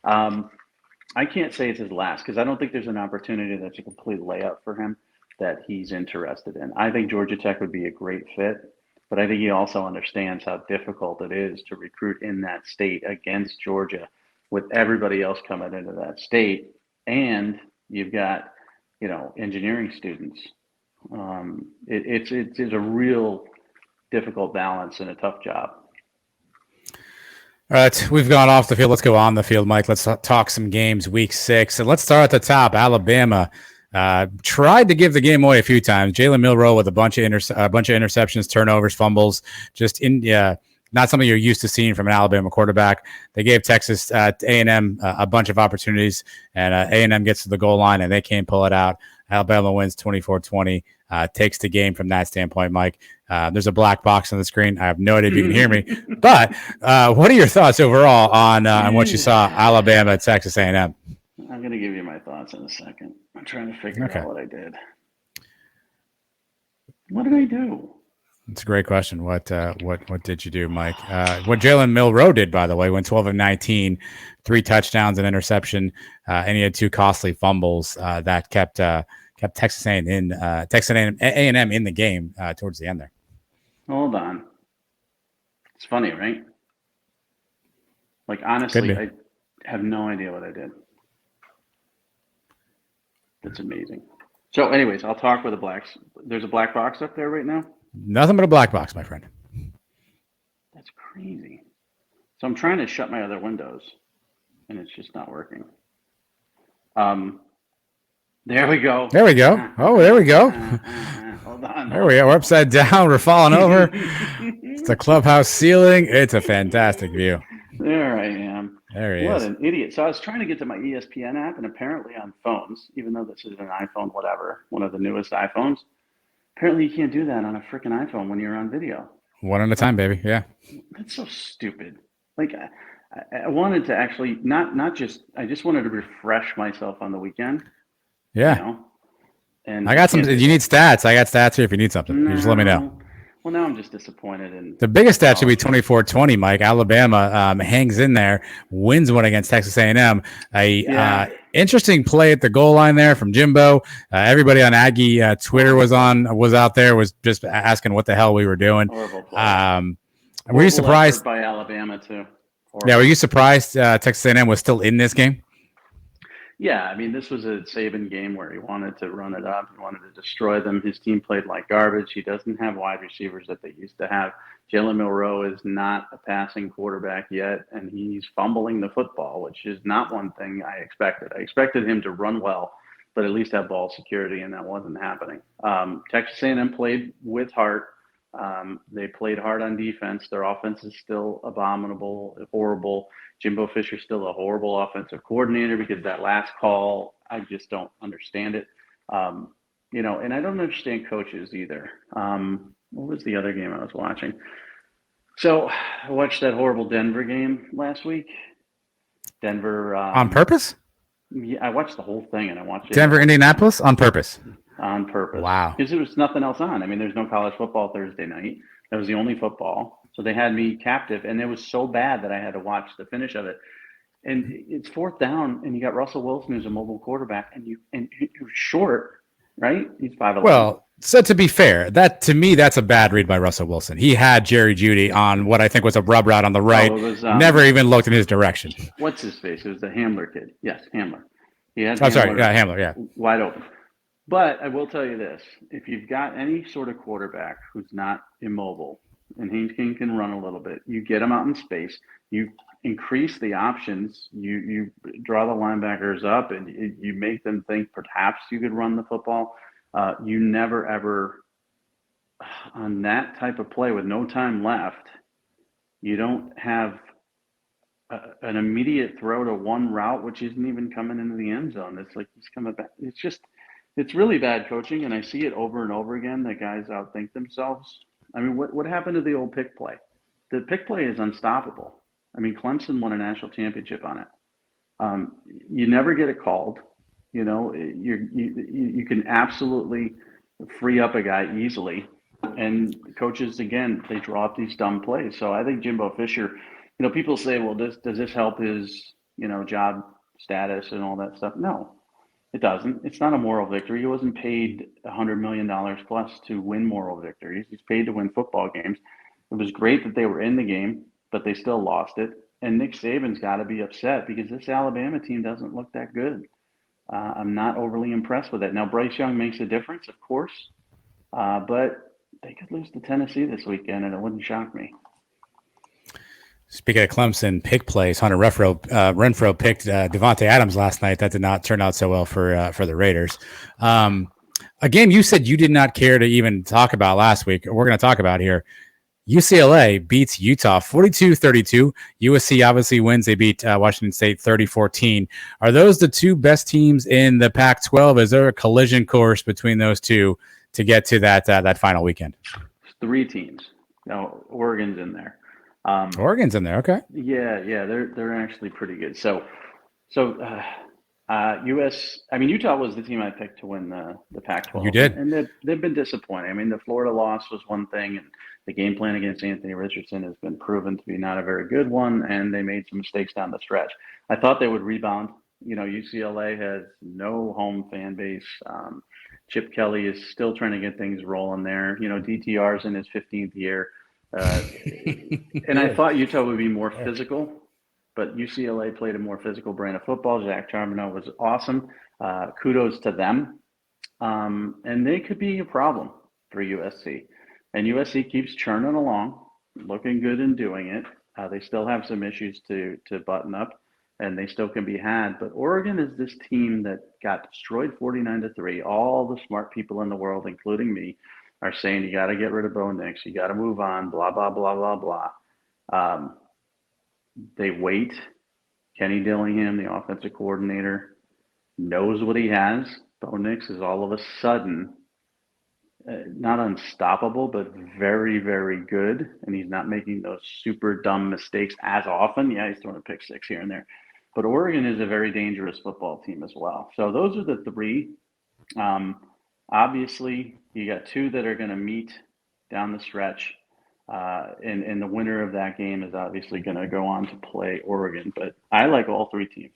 I can't say it's his last because I don't think there's an opportunity that's a complete layup for him that he's interested in. I think Georgia Tech would be a great fit. But I think he also understands how difficult it is to recruit in that state against Georgia with everybody else coming into that state. And you've got, engineering students. It's a real difficult balance and a tough job. All right, we've gone off the field. Let's go on the field, Mike. Let's talk some games, week 6. And let's start at the top. Alabama tried to give the game away a few times. Jalen Milroe with a bunch of interceptions, turnovers, fumbles, not something you're used to seeing from an Alabama quarterback. They gave Texas A&M a bunch of opportunities, and A&M gets to the goal line, and they can't pull it out. Alabama wins 24-20, takes the game from that standpoint, Mike. There's a black box on the screen. I have no idea if you can hear me, but what are your thoughts overall on what you saw Alabama, Texas A&M? I'm going to give you my thoughts in a second. I'm trying to figure out what I did. What did I do? It's a great question. What did you do, Mike? What Jalen Milroe did, by the way, went 12 of 19, 3 touchdowns, an interception, and he had 2 costly fumbles that kept Texas A&M in the game towards the end there. Hold on. It's funny, right? Like, honestly, I have no idea what I did. That's amazing. So anyways, I'll talk with the blacks. There's a black box up there right now? Nothing but a black box, my friend. That's crazy. So I'm trying to shut my other windows, and it's just not working. There we go. There we go. Oh, there we go. Hold on. There we are. We're upside down. We're falling over. It's the clubhouse ceiling. It's a fantastic view. There I am. There he What is. an idiot. So I was trying to get to my ESPN app, and apparently on phones, even though this is an iPhone, whatever, one of the newest iPhones, apparently you can't do that on a freaking iPhone when you're on video. One at a time, baby. Yeah. That's so stupid. Like I wanted to actually not just I just wanted to refresh myself on the weekend, you Yeah. know, and I I got some. can't do You need that. stats. I got stats here if you need something. You just let me know. No. Well, now I'm just disappointed in The biggest stat should be college. 24-20, Mike. Alabama hangs in there, wins one against Texas A&M. Yeah. Interesting play at the goal line there from Jimbo. Everybody on Aggie Twitter was out there, was just asking what the hell we were doing. Horrible play. Were you surprised? Effort by Alabama too. Horrible. Yeah, were you surprised Texas A&M was still in this game? Yeah, I mean, this was a Saban game where he wanted to run it up. He wanted to destroy them. His team played like garbage. He doesn't have wide receivers that they used to have. Jalen Milroe is not a passing quarterback yet, and he's fumbling the football, which is not one thing I expected. I expected him to run well, but at least have ball security, and that wasn't happening. Texas A&M played with heart. They played hard on defense. Their offense is still abominable, horrible. Jimbo Fisher's still a horrible offensive coordinator because that last call, I just don't understand it. And I don't understand coaches either. What was the other game I was watching? So I watched that horrible Denver game last week. Denver. On purpose? Yeah, I watched the whole thing, and I watched it Denver, Indianapolis on purpose. on purpose. Wow. Because there was nothing else on. I mean, there's no college football Thursday night. That was the only football. So they had me captive, and it was so bad that I had to watch the finish of it. And it's fourth down, and you got Russell Wilson, who's a mobile quarterback, and you're short, right? He's 5'11". Well, so to be fair, to me, that's a bad read by Russell Wilson. He had Jerry Jeudy on what I think was a rub route on the right. Never even looked in his direction. What's his face? It was the Hamler kid. Yes, Hamler. He had Hamler, yeah. Wide open. But I will tell you this. If you've got any sort of quarterback who's not immobile, and Haynes King can run a little bit, you get him out in space, you increase the options, you draw the linebackers up, and you make them think perhaps you could run the football. You never, ever, on that type of play with no time left, you don't have an immediate throw to one route, which isn't even coming into the end zone. It's like he's coming back. It's really bad coaching, and I see it over and over again that guys outthink themselves. I mean, what happened to the old pick play? The pick play is unstoppable. I mean, Clemson won a national championship on it. You never get it called. You know, you can absolutely free up a guy easily. And coaches, again, they draw up these dumb plays. So I think Jimbo Fisher, people say, well, does this help his, job status and all that stuff? No, it doesn't. It's not a moral victory. He wasn't paid $100 million plus to win moral victories. He's paid to win football games. It was great that they were in the game, but they still lost it. And Nick Saban's got to be upset because this Alabama team doesn't look that good. I'm not overly impressed with it. Now, Bryce Young makes a difference, of course, but they could lose to Tennessee this weekend, and it wouldn't shock me. Speaking of Clemson pick plays, Hunter Renfrow picked Devontae Adams last night. That did not turn out so well for the Raiders. A game you said you did not care to even talk about last week. We're going to talk about here. UCLA beats Utah 42-32. USC obviously wins. They beat Washington State 30-14. Are those the two best teams in the Pac-12? Is there a collision course between those two to get to that final weekend? Three teams. No, Oregon's in there. Oregon's in there. Okay. Yeah, they're actually pretty good. So Utah was the team I picked to win the Pac-12. You did, and they've been disappointing. I mean, the Florida loss was one thing, and the game plan against Anthony Richardson has been proven to be not a very good one, and they made some mistakes down the stretch. I thought they would rebound. UCLA has no home fan base. Chip Kelly is still trying to get things rolling there. DTR's in his 15th year. And I thought Utah would be more physical, but UCLA played a more physical brand of football. Zach Charbonneau was awesome. Kudos to them. And they could be a problem for USC. And USC keeps churning along, looking good and doing it. They still have some issues to button up, and they still can be had. But Oregon is this team that got destroyed 49-3. All the smart people in the world, including me, are saying you got to get rid of Bo Nix, you got to move on, blah, blah, blah, blah, blah. They wait. Kenny Dillingham, the offensive coordinator, knows what he has. Bo Nix is all of a sudden not unstoppable, but very, very good. And he's not making those super dumb mistakes as often. Yeah, he's throwing a pick six here and there. But Oregon is a very dangerous football team as well. So those are the three. Obviously, you got two that are going to meet down the stretch. And the winner of that game is obviously going to go on to play Oregon. But I like all three teams.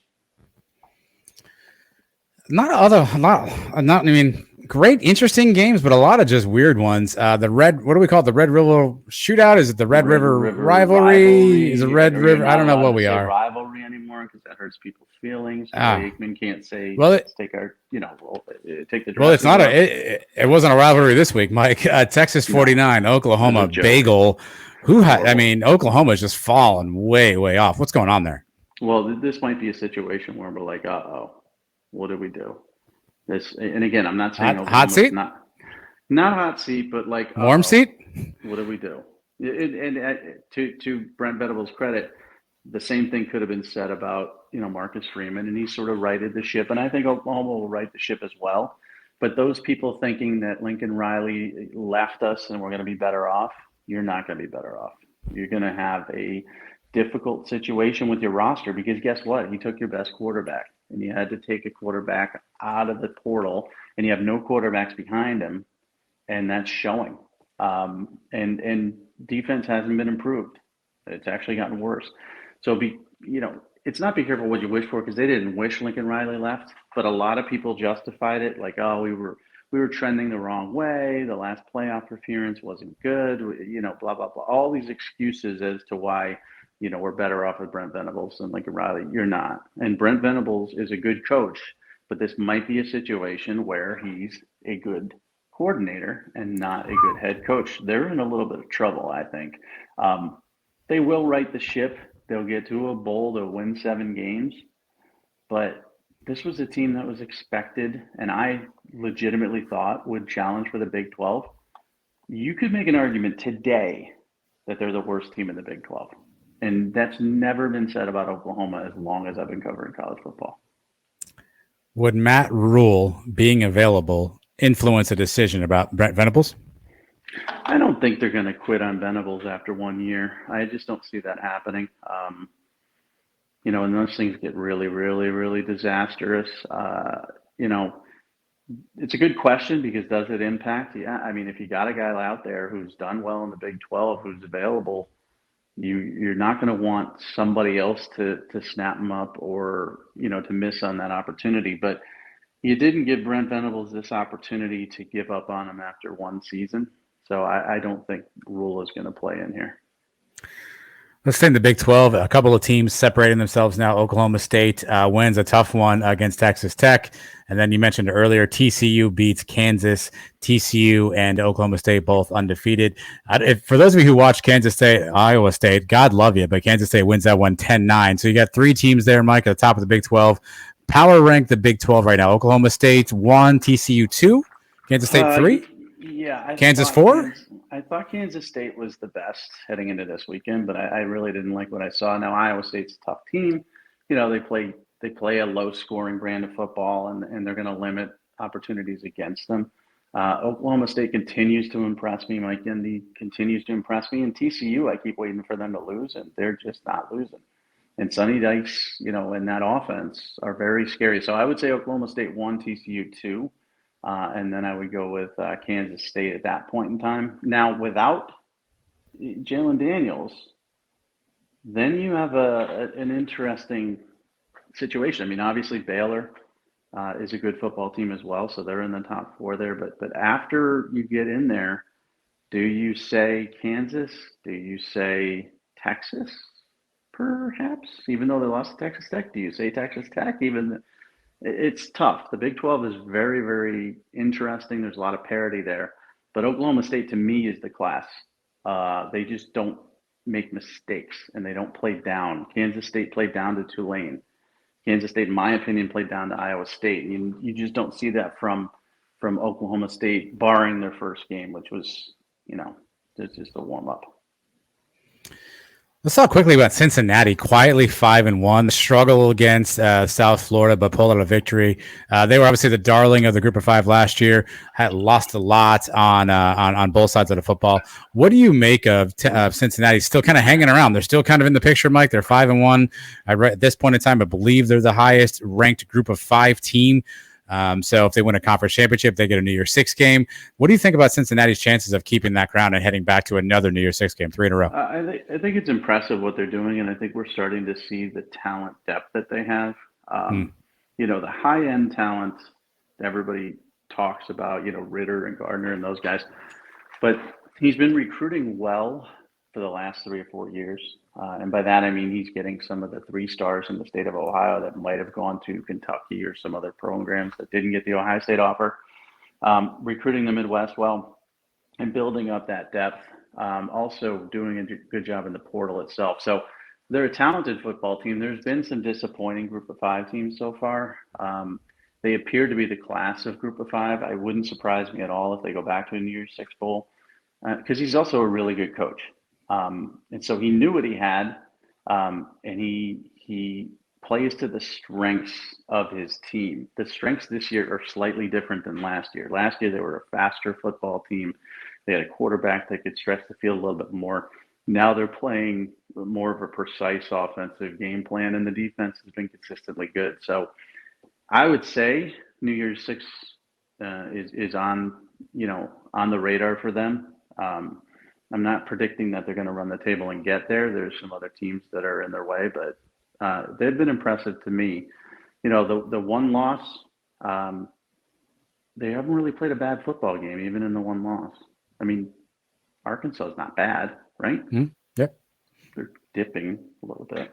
Great, interesting games, but a lot of just weird ones. What do we call it? The Red River Shootout? Is it the Red River Rivalry? Is it Red River? I don't know what we are. Rivalry anymore because that hurts people's feelings. Aikman can't say, take the. Well, it's not it wasn't a rivalry this week, Mike. Texas 49, Oklahoma Bagel. Oklahoma's just fallen way, way off. What's going on there? Well, this might be a situation where we're like, what did we do? This, and again, I'm not saying hot seat, not hot seat, but like warm seat. What did we do? And to Brent Venables' credit, the same thing could have been said about Marcus Freeman, and he sort of righted the ship, and I think Oklahoma will right the ship as well. But those people thinking that Lincoln Riley left us and we're going to be better off, you're not going to be better off. You're going to have a difficult situation with your roster because guess what? He took your best quarterback. And you had to take a quarterback out of the portal, and you have no quarterbacks behind him, and that's showing. And defense hasn't been improved; it's actually gotten worse. So it's not be careful what you wish for because they didn't wish Lincoln Riley left, but a lot of people justified it like, we were trending the wrong way. The last playoff appearance wasn't good. Blah blah blah. All these excuses as to why. We're better off with Brent Venables than Lincoln Riley. You're not. And Brent Venables is a good coach, but this might be a situation where he's a good coordinator and not a good head coach. They're in a little bit of trouble, I think. They will right the ship. They'll get to a bowl. They'll win 7 games. But this was a team that was expected, and I legitimately thought would challenge for the Big 12. You could make an argument today that they're the worst team in the Big 12. And that's never been said about Oklahoma as long as I've been covering college football. Would Matt Rhule being available influence a decision about Brent Venables? I don't think they're going to quit on Venables after 1 year. I just don't see that happening. And those things get really, really, really disastrous. It's a good question because does it impact? Yeah, if you got a guy out there who's done well in the Big 12, who's available, you're not going to want somebody else to snap him up or, to miss on that opportunity. But you didn't give Brent Venables this opportunity to give up on him after 1 season. So I don't think Rhule is going to play in here. Let's stay in the Big 12. A couple of teams separating themselves now. Oklahoma State wins a tough one against Texas Tech. And then you mentioned earlier, TCU beats Kansas. TCU and Oklahoma State both undefeated. For those of you who watch Kansas State, Iowa State, God love you, but Kansas State wins that one 10-9. So you got 3 teams there, Mike, at the top of the Big 12. Power rank the Big 12 right now. Oklahoma State 1, TCU 2, Kansas State 3? Yeah. Kansas 4? I thought Kansas State was the best heading into this weekend, but I really didn't like what I saw. Now, Iowa State's a tough team. They play a low-scoring brand of football, and they're going to limit opportunities against them. Oklahoma State continues to impress me. Mike Gundy continues to impress me. And TCU, I keep waiting for them to lose, and they're just not losing. And Sonny Dykes, and that offense are very scary. So I would say Oklahoma State 1, TCU 2. And then I would go with Kansas State at that point in time. Now, without Jalen Daniels, then you have an interesting situation. Obviously Baylor is a good football team as well, so they're in the top 4 there. But after you get in there, do you say Kansas? Do you say Texas? Perhaps, even though they lost to Texas Tech, do you say Texas Tech? It's tough. The Big 12 is very, very interesting. There's a lot of parity there. But Oklahoma State, to me, is the class. They just don't make mistakes, and they don't play down. Kansas State played down to Tulane. Kansas State, in my opinion, played down to Iowa State. You just don't see that from Oklahoma State, barring their first game, which was, just a warm-up. Let's talk quickly about Cincinnati. Quietly 5-1, struggle against South Florida, but pulled out a victory. They were obviously the darling of the Group of Five last year. Had lost a lot on both sides of the football. What do you make of Cincinnati? Still kind of hanging around. They're still kind of in the picture, Mike. They're 5-1. At this point in time, I believe they're the highest ranked Group of Five team. So if they win a conference championship, they get a New Year's Six game. What do you think about Cincinnati's chances of keeping that ground and heading back to another New Year's Six game, 3 in a row? I think it's impressive what they're doing, and I think we're starting to see the talent depth that they have. The high-end talent everybody talks about, Ritter and Gardner and those guys, but he's been recruiting well for the last 3 or 4 years. And by that, I mean he's getting some of the 3 stars in the state of Ohio that might have gone to Kentucky or some other programs that didn't get the Ohio State offer. Recruiting the Midwest well and building up that depth. Also doing a good job in the portal itself. So they're a talented football team. There's been some disappointing Group of Five teams so far. They appear to be the class of Group of Five. I wouldn't surprise me at all if they go back to a New Year's Six bowl because he's also a really good coach. And so he knew what he had, and he plays to the strengths of his team. The strengths this year are slightly different than last year. Last year, they were a faster football team. They had a quarterback that could stretch the field a little bit more. Now they're playing more of a precise offensive game plan, and the defense has been consistently good. So I would say New Year's Six is on the radar for them. I'm not predicting that they're going to run the table and get there. There's some other teams that are in their way, but they've been impressive to me. The one loss, they haven't really played a bad football game, even in the one loss. I mean, Arkansas is not bad, right? Yep. They're dipping a little bit.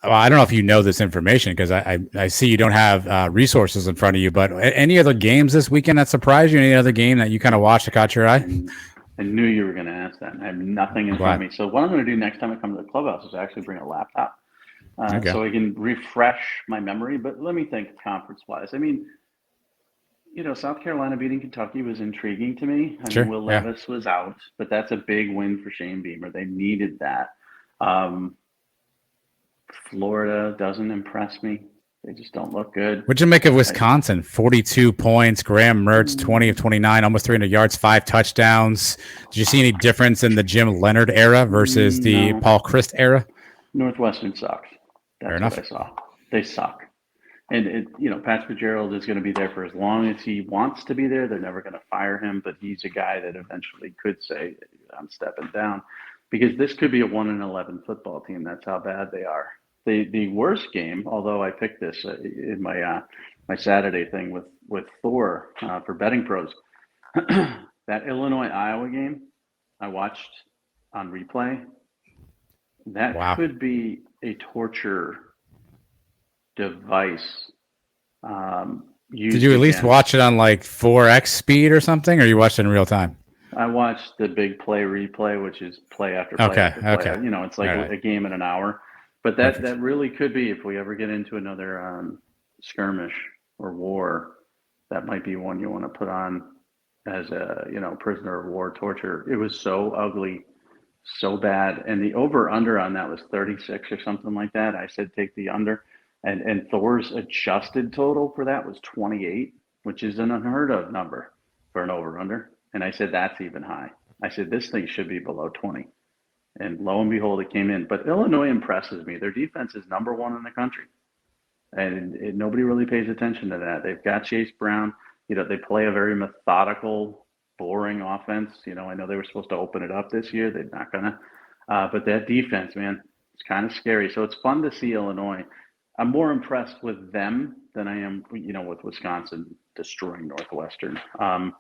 Well, I don't know if you know this information because I see you don't have resources in front of you, but any other games this weekend that surprised you? Any other game that you kind of watched that caught your eye? I knew you were going to ask that. I have nothing in front of me. So what I'm going to do next time I come to the clubhouse is actually bring a laptop so I can refresh my memory. But let me think conference-wise. I mean, South Carolina beating Kentucky was intriguing to me. I mean, Will Levis was out, but that's a big win for Shane Beamer. They needed that. Florida doesn't impress me. They just don't look good. What'd you make of Wisconsin? 42 points. Graham Mertz, 20 of 29, almost 300 yards, 5 touchdowns. Did you see any difference in the Jim Leonard era versus the Paul Chryst era? Northwestern sucks. That's what I saw. They suck. And, Pat Fitzgerald is going to be there for as long as he wants to be there. They're never going to fire him, but he's a guy that eventually could say, I'm stepping down. Because this could be a 1-11 football team. That's how bad they are. The worst game, although I picked this in my my Saturday thing with Thor for betting pros, that Illinois-Iowa game I watched on replay. That could be a torture device. Did you at least watch it on like 4x speed or something, or you watched it in real time? I watched the big play replay, which is play after play after play. Okay. It's like a game in an hour. But that really could be, if we ever get into another skirmish or war, that might be one you want to put on as a, prisoner of war torture. It was so ugly, so bad. And the over-under on that was 36 or something like that. I said take the under. And Thor's adjusted total for that was 28, which is an unheard of number for an over-under. And I said, that's even high. I said, this thing should be below 20. And lo and behold, it came in. But Illinois impresses me. Their defense is number 1 in the country. And nobody really pays attention to that. They've got Chase Brown. They play a very methodical, boring offense. I know they were supposed to open it up this year. They're not going to. But that defense, man, it's kind of scary. So it's fun to see Illinois. I'm more impressed with them than I am, with Wisconsin destroying Northwestern. And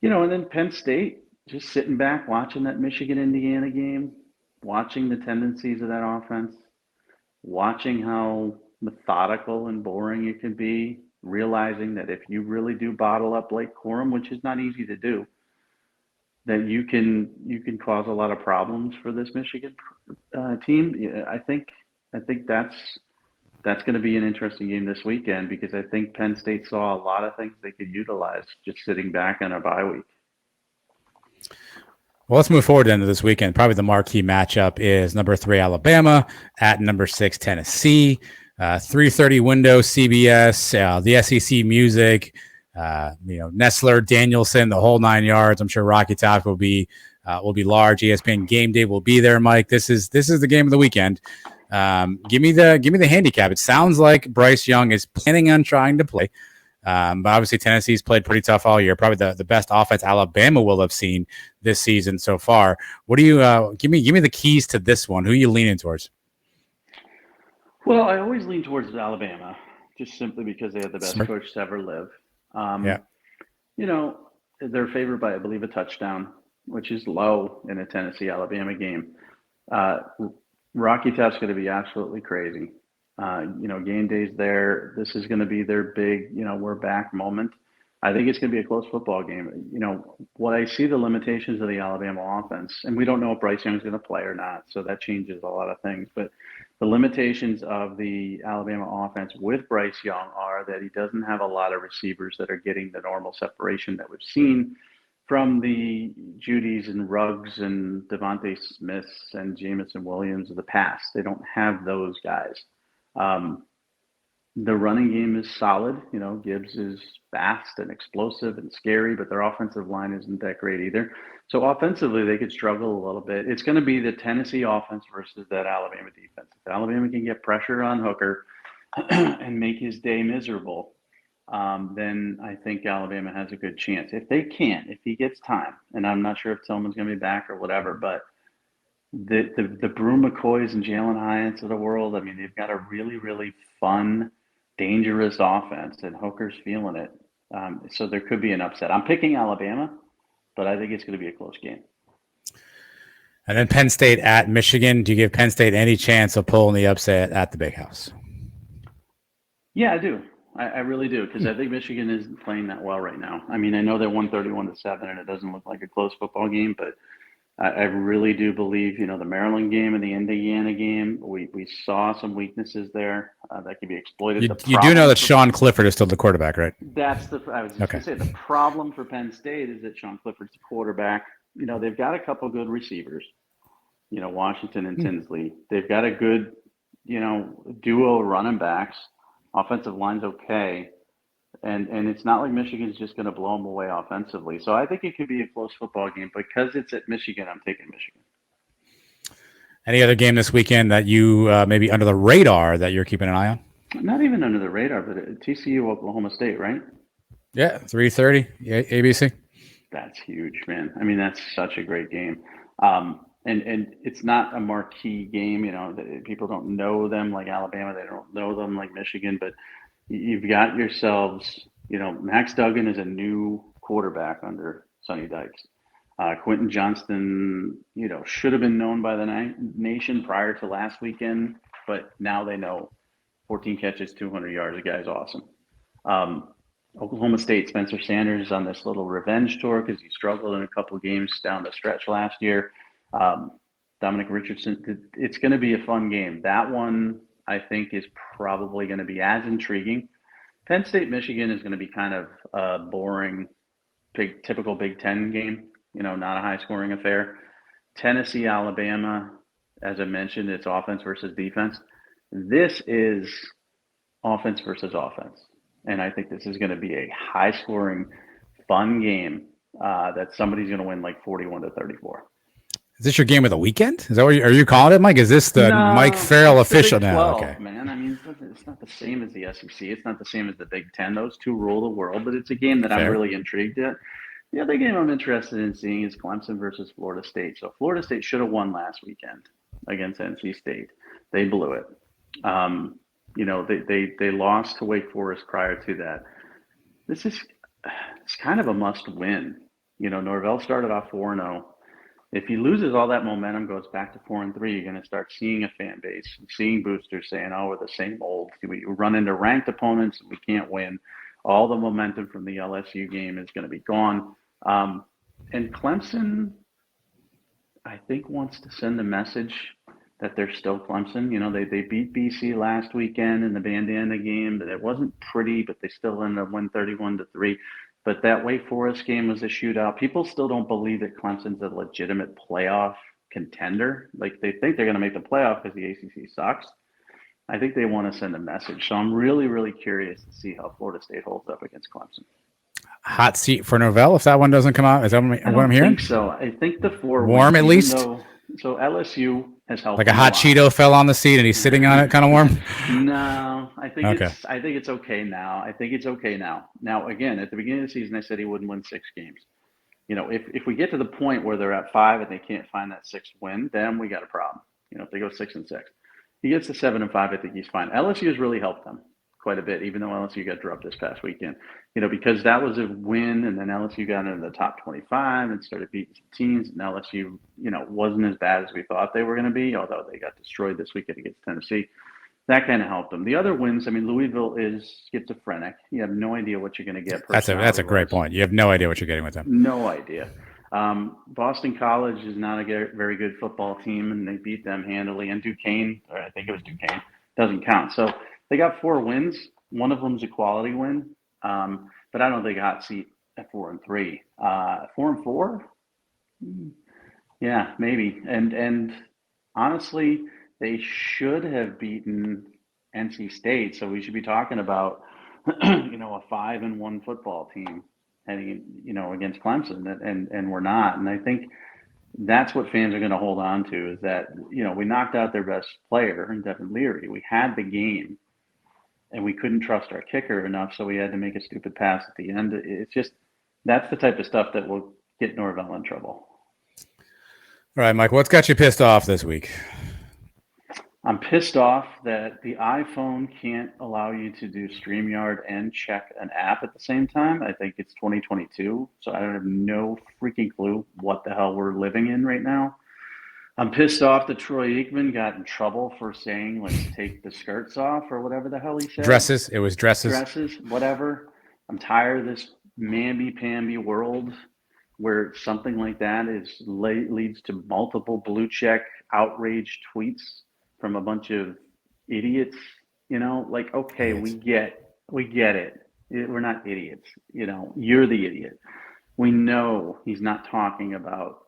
then Penn State, just sitting back, watching that Michigan-Indiana game, watching the tendencies of that offense, watching how methodical and boring it can be, realizing that if you really do bottle up Blake Corum, which is not easy to do, that you can cause a lot of problems for this Michigan team. I think that's going to be an interesting game this weekend because I think Penn State saw a lot of things they could utilize just sitting back on a bye week. Well, let's move forward into this weekend. Probably the marquee matchup is number 3 Alabama at number 6 Tennessee. 3:30 window CBS. The SEC music. Nestler, Danielson, the whole 9 yards. I'm sure Rocky Top will be large. ESPN Game Day will be there, Mike. This is the game of the weekend. Give me the handicap. It sounds like Bryce Young is planning on trying to play. But obviously Tennessee's played pretty tough all year. Probably the best offense Alabama will have seen this season so far. What do you give me the keys to this one? Who are you leaning towards? Well, I always lean towards Alabama, just simply because they have the best coach to ever live. Yeah. They're favored by, I believe, a touchdown, which is low in a Tennessee-Alabama game. Rocky Top's going to be absolutely crazy. Game day's there. This is going to be their big, we're back moment. I think it's going to be a close football game. What I see the limitations of the Alabama offense, and we don't know if Bryce Young's going to play or not, so that changes a lot of things. But the limitations of the Alabama offense with Bryce Young are that he doesn't have a lot of receivers that are getting the normal separation that we've seen from the Judys and Ruggs and Devontae Smiths and Jamison Williams of the past. They don't have those guys. The running game is solid. Gibbs is fast and explosive and scary, but their offensive line isn't that great either. So offensively, they could struggle a little bit. It's going to be the Tennessee offense versus that Alabama defense. If Alabama can get pressure on Hooker and make his day miserable, then I think Alabama has a good chance. If they can't, if he gets time, and I'm not sure if Tillman's going to be back or whatever, but the Brew McCoys and Jalen Hyatts of the world, I mean, they've got a really, really fun, dangerous offense, and Hooker's feeling it. So there could be an upset. I'm picking Alabama, but I think it's going to be a close game. And then Penn State at Michigan. Do you give Penn State any chance of pulling the upset at the Big House? Yeah, I do. I really do, because I think Michigan isn't playing that well right now. I mean, I know they won 31-7, and it doesn't look like a close football game, but I really do believe, the Maryland game and the Indiana game, we saw some weaknesses there that can be exploited. You do know that Sean Clifford is still the quarterback, right? I was just going to say, the problem for Penn State is that Sean Clifford's the quarterback. They've got a couple good receivers, Washington and Tinsley. They've got a good, duo running backs. Offensive line's okay. And it's not like Michigan's just going to blow them away offensively. So I think it could be a close football game. Because it's at Michigan, I'm taking Michigan. Any other game this weekend that you maybe under the radar that you're keeping an eye on? Not even under the radar, but TCU, Oklahoma State, right? Yeah, 3:30, ABC. That's huge, man. I mean, that's such a great game. And it's not a marquee game. People don't know them like Alabama. They don't know them like Michigan, but you've got yourselves, Max Duggan is a new quarterback under Sonny Dykes. Quentin Johnston, should have been known by the nation prior to last weekend, but now they know. 14 catches, 200 yards. The guy's awesome. Oklahoma State, Spencer Sanders is on this little revenge tour because he struggled in a couple of games down the stretch last year. Dominic Richardson, it's going to be a fun game. That one, I think, is probably going to be as intriguing. Penn State, Michigan is going to be kind of a boring, typical Big Ten game, not a high-scoring affair. Tennessee, Alabama, as I mentioned, it's offense versus defense. This is offense versus offense. And I think this is going to be a high-scoring, fun game that somebody's going to win like 41-34. Is this your game of the weekend? Is that what are you calling it, Mike? Is this the Mike Farrell official now? Okay, man. I mean, it's not the same as the SEC. It's not the same as the Big Ten. Those two rule the world, but it's a game that I'm really intrigued at. The other game I'm interested in seeing is Clemson versus Florida State. So Florida State should have won last weekend against NC State. They blew it. They lost to Wake Forest prior to that. It's kind of a must win. Norvell started off 4-0. If he loses, all that momentum goes back to 4-3. You're going to start seeing a fan base, seeing boosters saying, "Oh, we're the same old. We run into ranked opponents, and we can't win." All the momentum from the LSU game is going to be gone. And Clemson, I think, wants to send a message that they're still Clemson. They beat BC last weekend in the bandana game, but it wasn't pretty, but they still ended up winning 31-3. But that Wake Forest game was a shootout. People still don't believe that Clemson's a legitimate playoff contender. Like they think they're going to make the playoff because the ACC sucks. I think they want to send a message. So I'm really, really curious to see how Florida State holds up against Clemson. Hot seat for Norvell if that one doesn't come out. Is that what I'm hearing? I think so. I think the 4 warm wins, at least. So LSU has helped. Like a hot Cheeto fell on the seat and he's sitting on it, kind of warm. No, I think it's okay now. Now again, at the beginning of the season, I said he wouldn't win 6 games. If we get to the point where they're at 5 and they can't find that 6th win, then we got a problem. If they go 6-6, he gets to 7-5. I think he's fine. LSU has really helped them quite a bit, even though LSU got dropped this past weekend. Because that was a win, and then LSU got into the top 25 and started beating some teams. And LSU, wasn't as bad as we thought they were going to be, although they got destroyed this weekend against Tennessee. That kind of helped them. The other wins, Louisville is schizophrenic. You have no idea what you're going to get. That's a great point. You have no idea what you're getting with them. No idea. Boston College is not a very good football team, and they beat them handily. And Duquesne, or I think it was Duquesne, doesn't count. So they got 4 wins. One of them's a quality win, but I don't think a hot seat at 4-3. 4-4, yeah, maybe. And honestly, they should have beaten NC State, so we should be talking about a 5-1 football team heading against Clemson, and we're not. And I think that's what fans are going to hold on to, is that we knocked out their best player, Devin Leary. We had the game, and we couldn't trust our kicker enough, so we had to make a stupid pass at the end. It's just, that's the type of stuff that will get Norvell in trouble. All right, Mike, what's got you pissed off this week? I'm pissed off that the iPhone can't allow you to do StreamYard and check an app at the same time. I think it's 2022, so I have no freaking clue what the hell we're living in right now. I'm pissed off that Troy Aikman got in trouble for saying, let's take the skirts off, or whatever the hell he said. Dresses. It was dresses. Dresses, whatever. I'm tired of this mamby-pamby world where something like that leads to multiple blue check outrage tweets from a bunch of idiots. Okay, idiots. we get it. We're not idiots. You're the idiot. We know he's not talking about,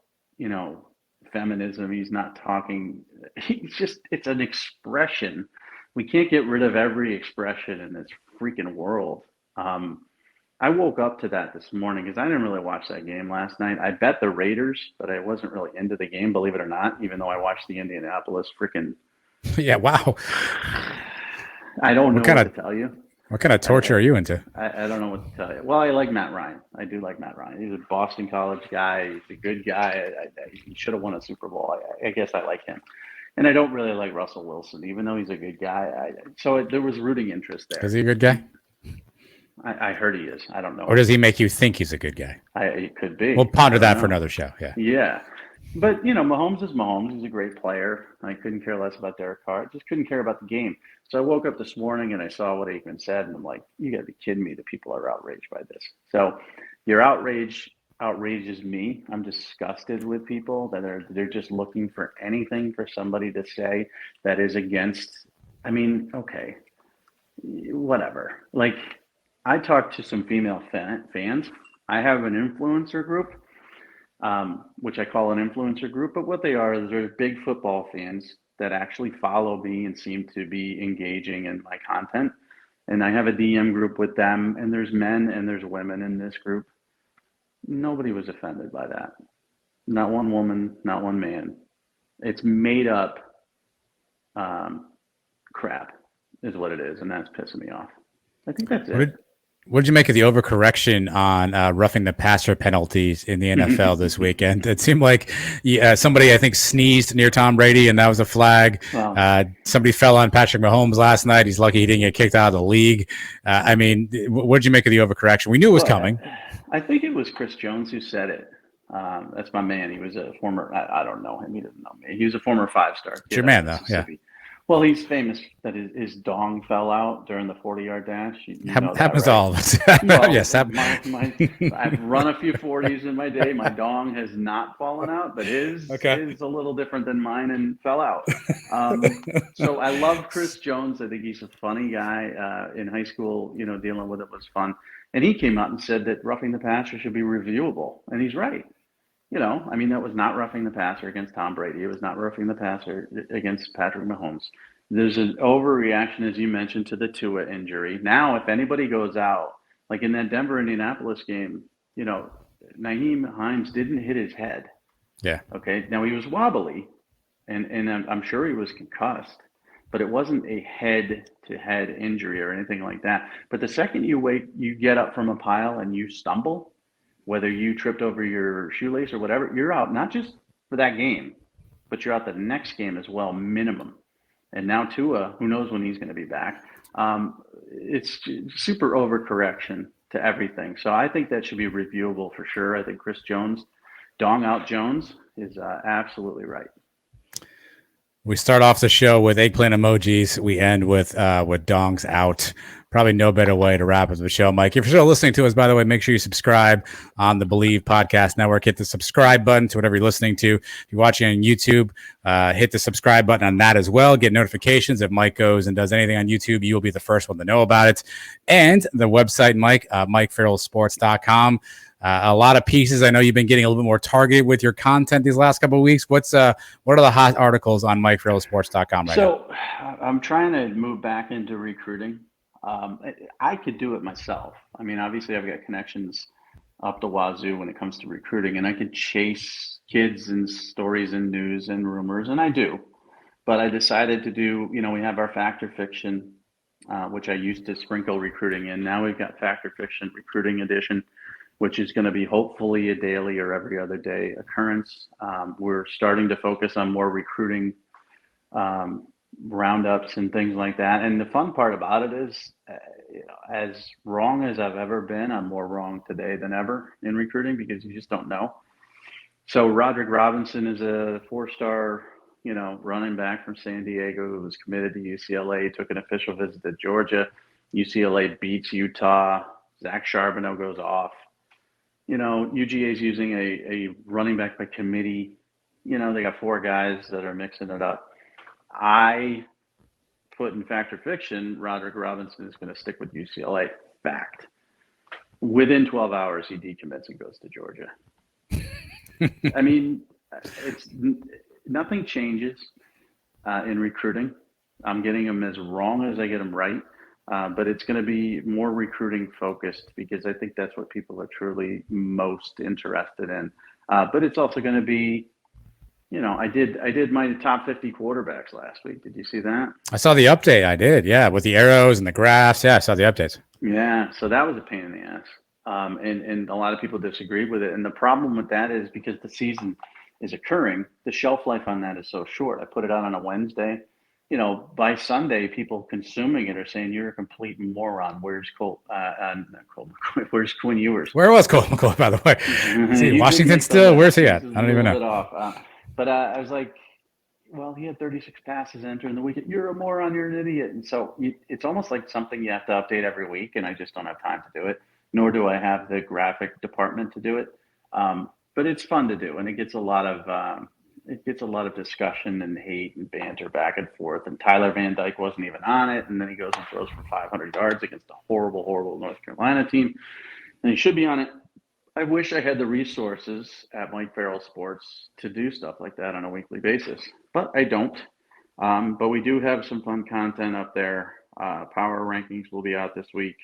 feminism. He's not talking, it's an expression. We can't get rid of every expression in this freaking world. I woke up to that this morning because I didn't really watch that game last night. I bet the Raiders, but I wasn't really into the game, believe it or not, even though I watched the Indianapolis freaking. Yeah, wow. I don't know what to tell you. What kind of torture are you into? I don't know what to tell you. Well, I like Matt Ryan. I do like Matt Ryan. He's a Boston College guy. He's a good guy. He should have won a Super Bowl. I guess I like him. And I don't really like Russell Wilson, even though he's a good guy. So there was rooting interest there. Is he a good guy? I heard he is. I don't know. Or does he make you think he's a good guy? It could be. We'll ponder that for another show. Yeah. Yeah. But, Mahomes is Mahomes. He's a great player. I couldn't care less about Derek Carr. I just couldn't care about the game. So I woke up this morning and I saw what Aikman said, and I'm like, you got to be kidding me that people are outraged by this. So your outrage outrages me. I'm disgusted with people that they're just looking for anything for somebody to say that is against. Okay, whatever. Like, I talked to some female fans. I have an influencer group, which I call an influencer group. But what they are is they're big football fans that actually follow me and seem to be engaging in my content. And I have a DM group with them, and there's men and there's women in this group. Nobody was offended by that. Not one woman, not one man. It's made up crap is what it is, and that's pissing me off. I think that's it. What did you make of the overcorrection on roughing the passer penalties in the NFL this weekend? It seemed like somebody, I think, sneezed near Tom Brady, and that was a flag. Wow. Somebody fell on Patrick Mahomes last night. He's lucky he didn't get kicked out of the league. What did you make of the overcorrection? We knew it was coming. I think it was Chris Jones who said it. That's my man. He was a former, I don't know him. He doesn't know me. He was a former 5-star. It's your man, though. Yeah. Well, he's famous that his dong fell out during the 40-yard dash. Happens to all of us. Well, yes. I've run a few 40s in my day. My dong has not fallen out, but his is a little different than mine and fell out. So I love Chris Jones. I think he's a funny guy. In high school, dealing with it was fun. And he came out and said that roughing the passer should be reviewable. And he's right. That was not roughing the passer against Tom Brady. It was not roughing the passer against Patrick Mahomes. There's an overreaction, as you mentioned, to the Tua injury. Now, if anybody goes out, like in that Denver-Indianapolis game, Nyheim Hines didn't hit his head. Yeah. Okay. Now, he was wobbly, and I'm sure he was concussed, but it wasn't a head-to-head injury or anything like that. But the second you get up from a pile and you stumble, whether you tripped over your shoelace or whatever, you're out, not just for that game, but you're out the next game as well, minimum. And now Tua, who knows when he's going to be back. It's super overcorrection to everything. So I think that should be reviewable for sure. I think Chris Jones, dong out Jones, is absolutely right. We start off the show with eggplant emojis. We end with dongs out. Probably no better way to wrap up the show, Mike. If you're still listening to us, by the way, make sure you subscribe on the Believe Podcast Network. Hit the subscribe button to whatever you're listening to. If you're watching on YouTube, hit the subscribe button on that as well. Get notifications if Mike goes and does anything on YouTube. You will be the first one to know about it. And the website, Mike, MikeFarrellSports.com. A lot of pieces. I know you've been getting a little bit more targeted with your content these last couple of weeks. What are the hot articles on MikeFarrellSports.com right now? So I'm trying to move back into recruiting. I could do it myself. I mean, obviously I've got connections up the wazoo when it comes to recruiting, and I could chase kids and stories and news and rumors, and I do. But I decided to do, we have our Fact or Fiction, which I used to sprinkle recruiting in. Now we've got Fact or Fiction Recruiting Edition, which is going to be hopefully a daily or every other day occurrence. We're starting to focus on more recruiting roundups and things like that. And the fun part about it is, as wrong as I've ever been, I'm more wrong today than ever in recruiting because you just don't know. So Roderick Robinson is a 4-star, running back from San Diego who was committed to UCLA, took an official visit to Georgia. UCLA beats Utah. Zach Charbonneau goes off. UGA is using a running back by committee. They got 4 guys that are mixing it up. I put in Fact or Fiction, Roderick Robinson is going to stick with UCLA. Fact. Within 12 hours, he decommits and goes to Georgia. I mean, nothing changes in recruiting. I'm getting them as wrong as I get them right. But it's going to be more recruiting focused because I think that's what people are truly most interested in. But it's also going to be, I did my top 50 quarterbacks last week. Did you see that? I saw the update. I did. Yeah. With the arrows and the graphs. Yeah. I saw the updates. Yeah. So that was a pain in the ass. And a lot of people disagreed with it. And the problem with that is because the season is occurring, the shelf life on that is so short. I put it out on a Wednesday. By Sunday, people consuming it are saying you're a complete moron. Where's Where's Quinn Ewers? Where was Cole McCoy, by the way? Is he in Washington still? Where's he at? I don't even know. But I was like, well, he had 36 passes entering the weekend. You're a moron. You're an idiot. And so it's almost like something you have to update every week, and I just don't have time to do it, nor do I have the graphic department to do it. But it's fun to do, and it gets a lot of discussion and hate and banter back and forth. And Tyler Van Dyke wasn't even on it, and then he goes and throws for 500 yards against a horrible, horrible North Carolina team, and he should be on it. I wish I had the resources at Mike Farrell Sports to do stuff like that on a weekly basis, but I don't. But we do have some fun content up there. Power rankings will be out this week.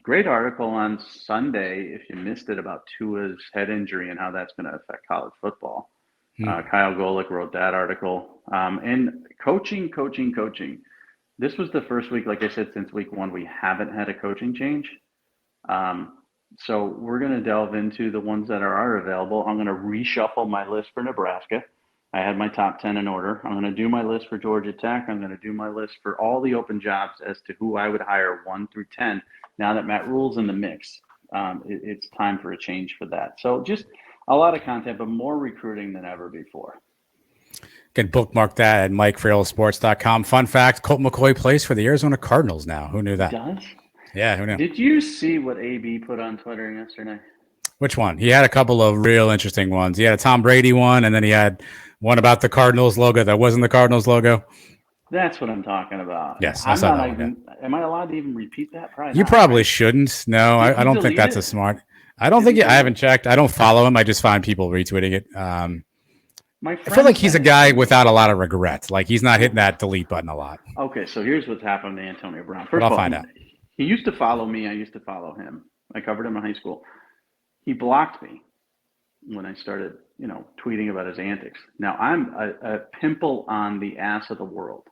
Great article on Sunday, if you missed it, about Tua's head injury and how that's going to affect college football. Kyle Golick wrote that article. And coaching. This was the first week, like I said, since week 1, we haven't had a coaching change. So we're going to delve into the ones that are available. I'm going to reshuffle my list for Nebraska. I had my top 10 in order. I'm going to do my list for Georgia Tech. I'm going to do my list for all the open jobs as to who I would hire 1 through 10. Now that Matt Rhule's in the mix, it's time for a change for that. So just a lot of content, but more recruiting than ever before. Can bookmark that at MikeFarrellSports.com. Fun fact, Colt McCoy plays for the Arizona Cardinals now. Who knew that? He does? Yeah, who knew? Did you see what AB put on Twitter yesterday? Which one? He had a couple of real interesting ones. He had a Tom Brady one, and then he had one about the Cardinals logo that wasn't the Cardinals logo. That's what I'm talking about. Yes, I'm not even. Am I allowed to even repeat that? Probably you not, probably right? shouldn't. No, I don't think that's a smart. I don't think I haven't checked. I don't follow him. I just find people retweeting it. I feel like he's a guy without a lot of regret. Like he's not hitting that delete button a lot. Okay, so here's what's happened to Antonio Brown. First of all, find out. He used to follow me. I used to follow him. I covered him in high school. He blocked me when I started, tweeting about his antics. Now I'm a pimple on the ass of the world,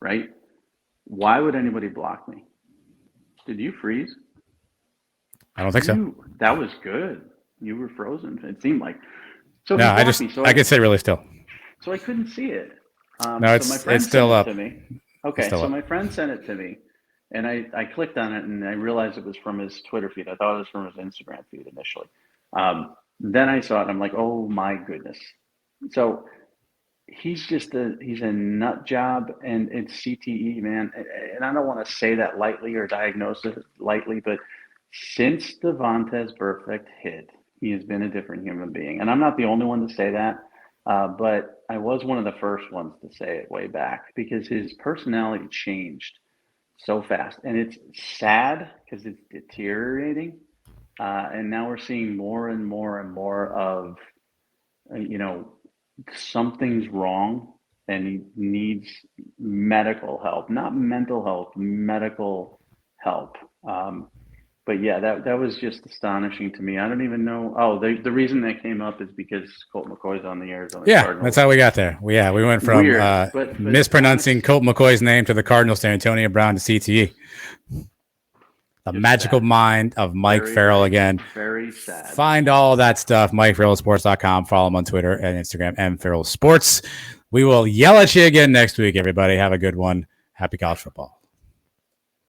right? Why would anybody block me? Did you freeze? I don't think so. That was good. You were frozen. It seemed like. So no, I could sit really still. So I couldn't see it. No, it's still up to me. Okay, so my friend sent it to me, and I clicked on it, and I realized it was from his Twitter feed. I thought it was from his Instagram feed initially. Then I saw it, and I'm like, oh my goodness. So he's a nut job, and it's CTE, man. And I don't want to say that lightly or diagnose it lightly, but since the Vontaze Burfict hit, he has been a different human being. And I'm not the only one to say that, but I was one of the first ones to say it way back because his personality changed so fast. And it's sad because it's deteriorating. And now we're seeing more and more and more of, something's wrong and he needs medical help, not mental health, medical help. But yeah, that was just astonishing to me. I don't even know. Oh, the reason that came up is because Colt McCoy's on the Arizona Cardinals. That's how we got there. We went from mispronouncing Colt McCoy's name to the Cardinals to Antonio Brown to CTE. The magical mind of Mike Farrell again. Very sad. Find all that stuff, MikeFarrellSports.com. Follow him on Twitter and Instagram, MFarrellSports. We will yell at you again next week, everybody. Have a good one. Happy college football.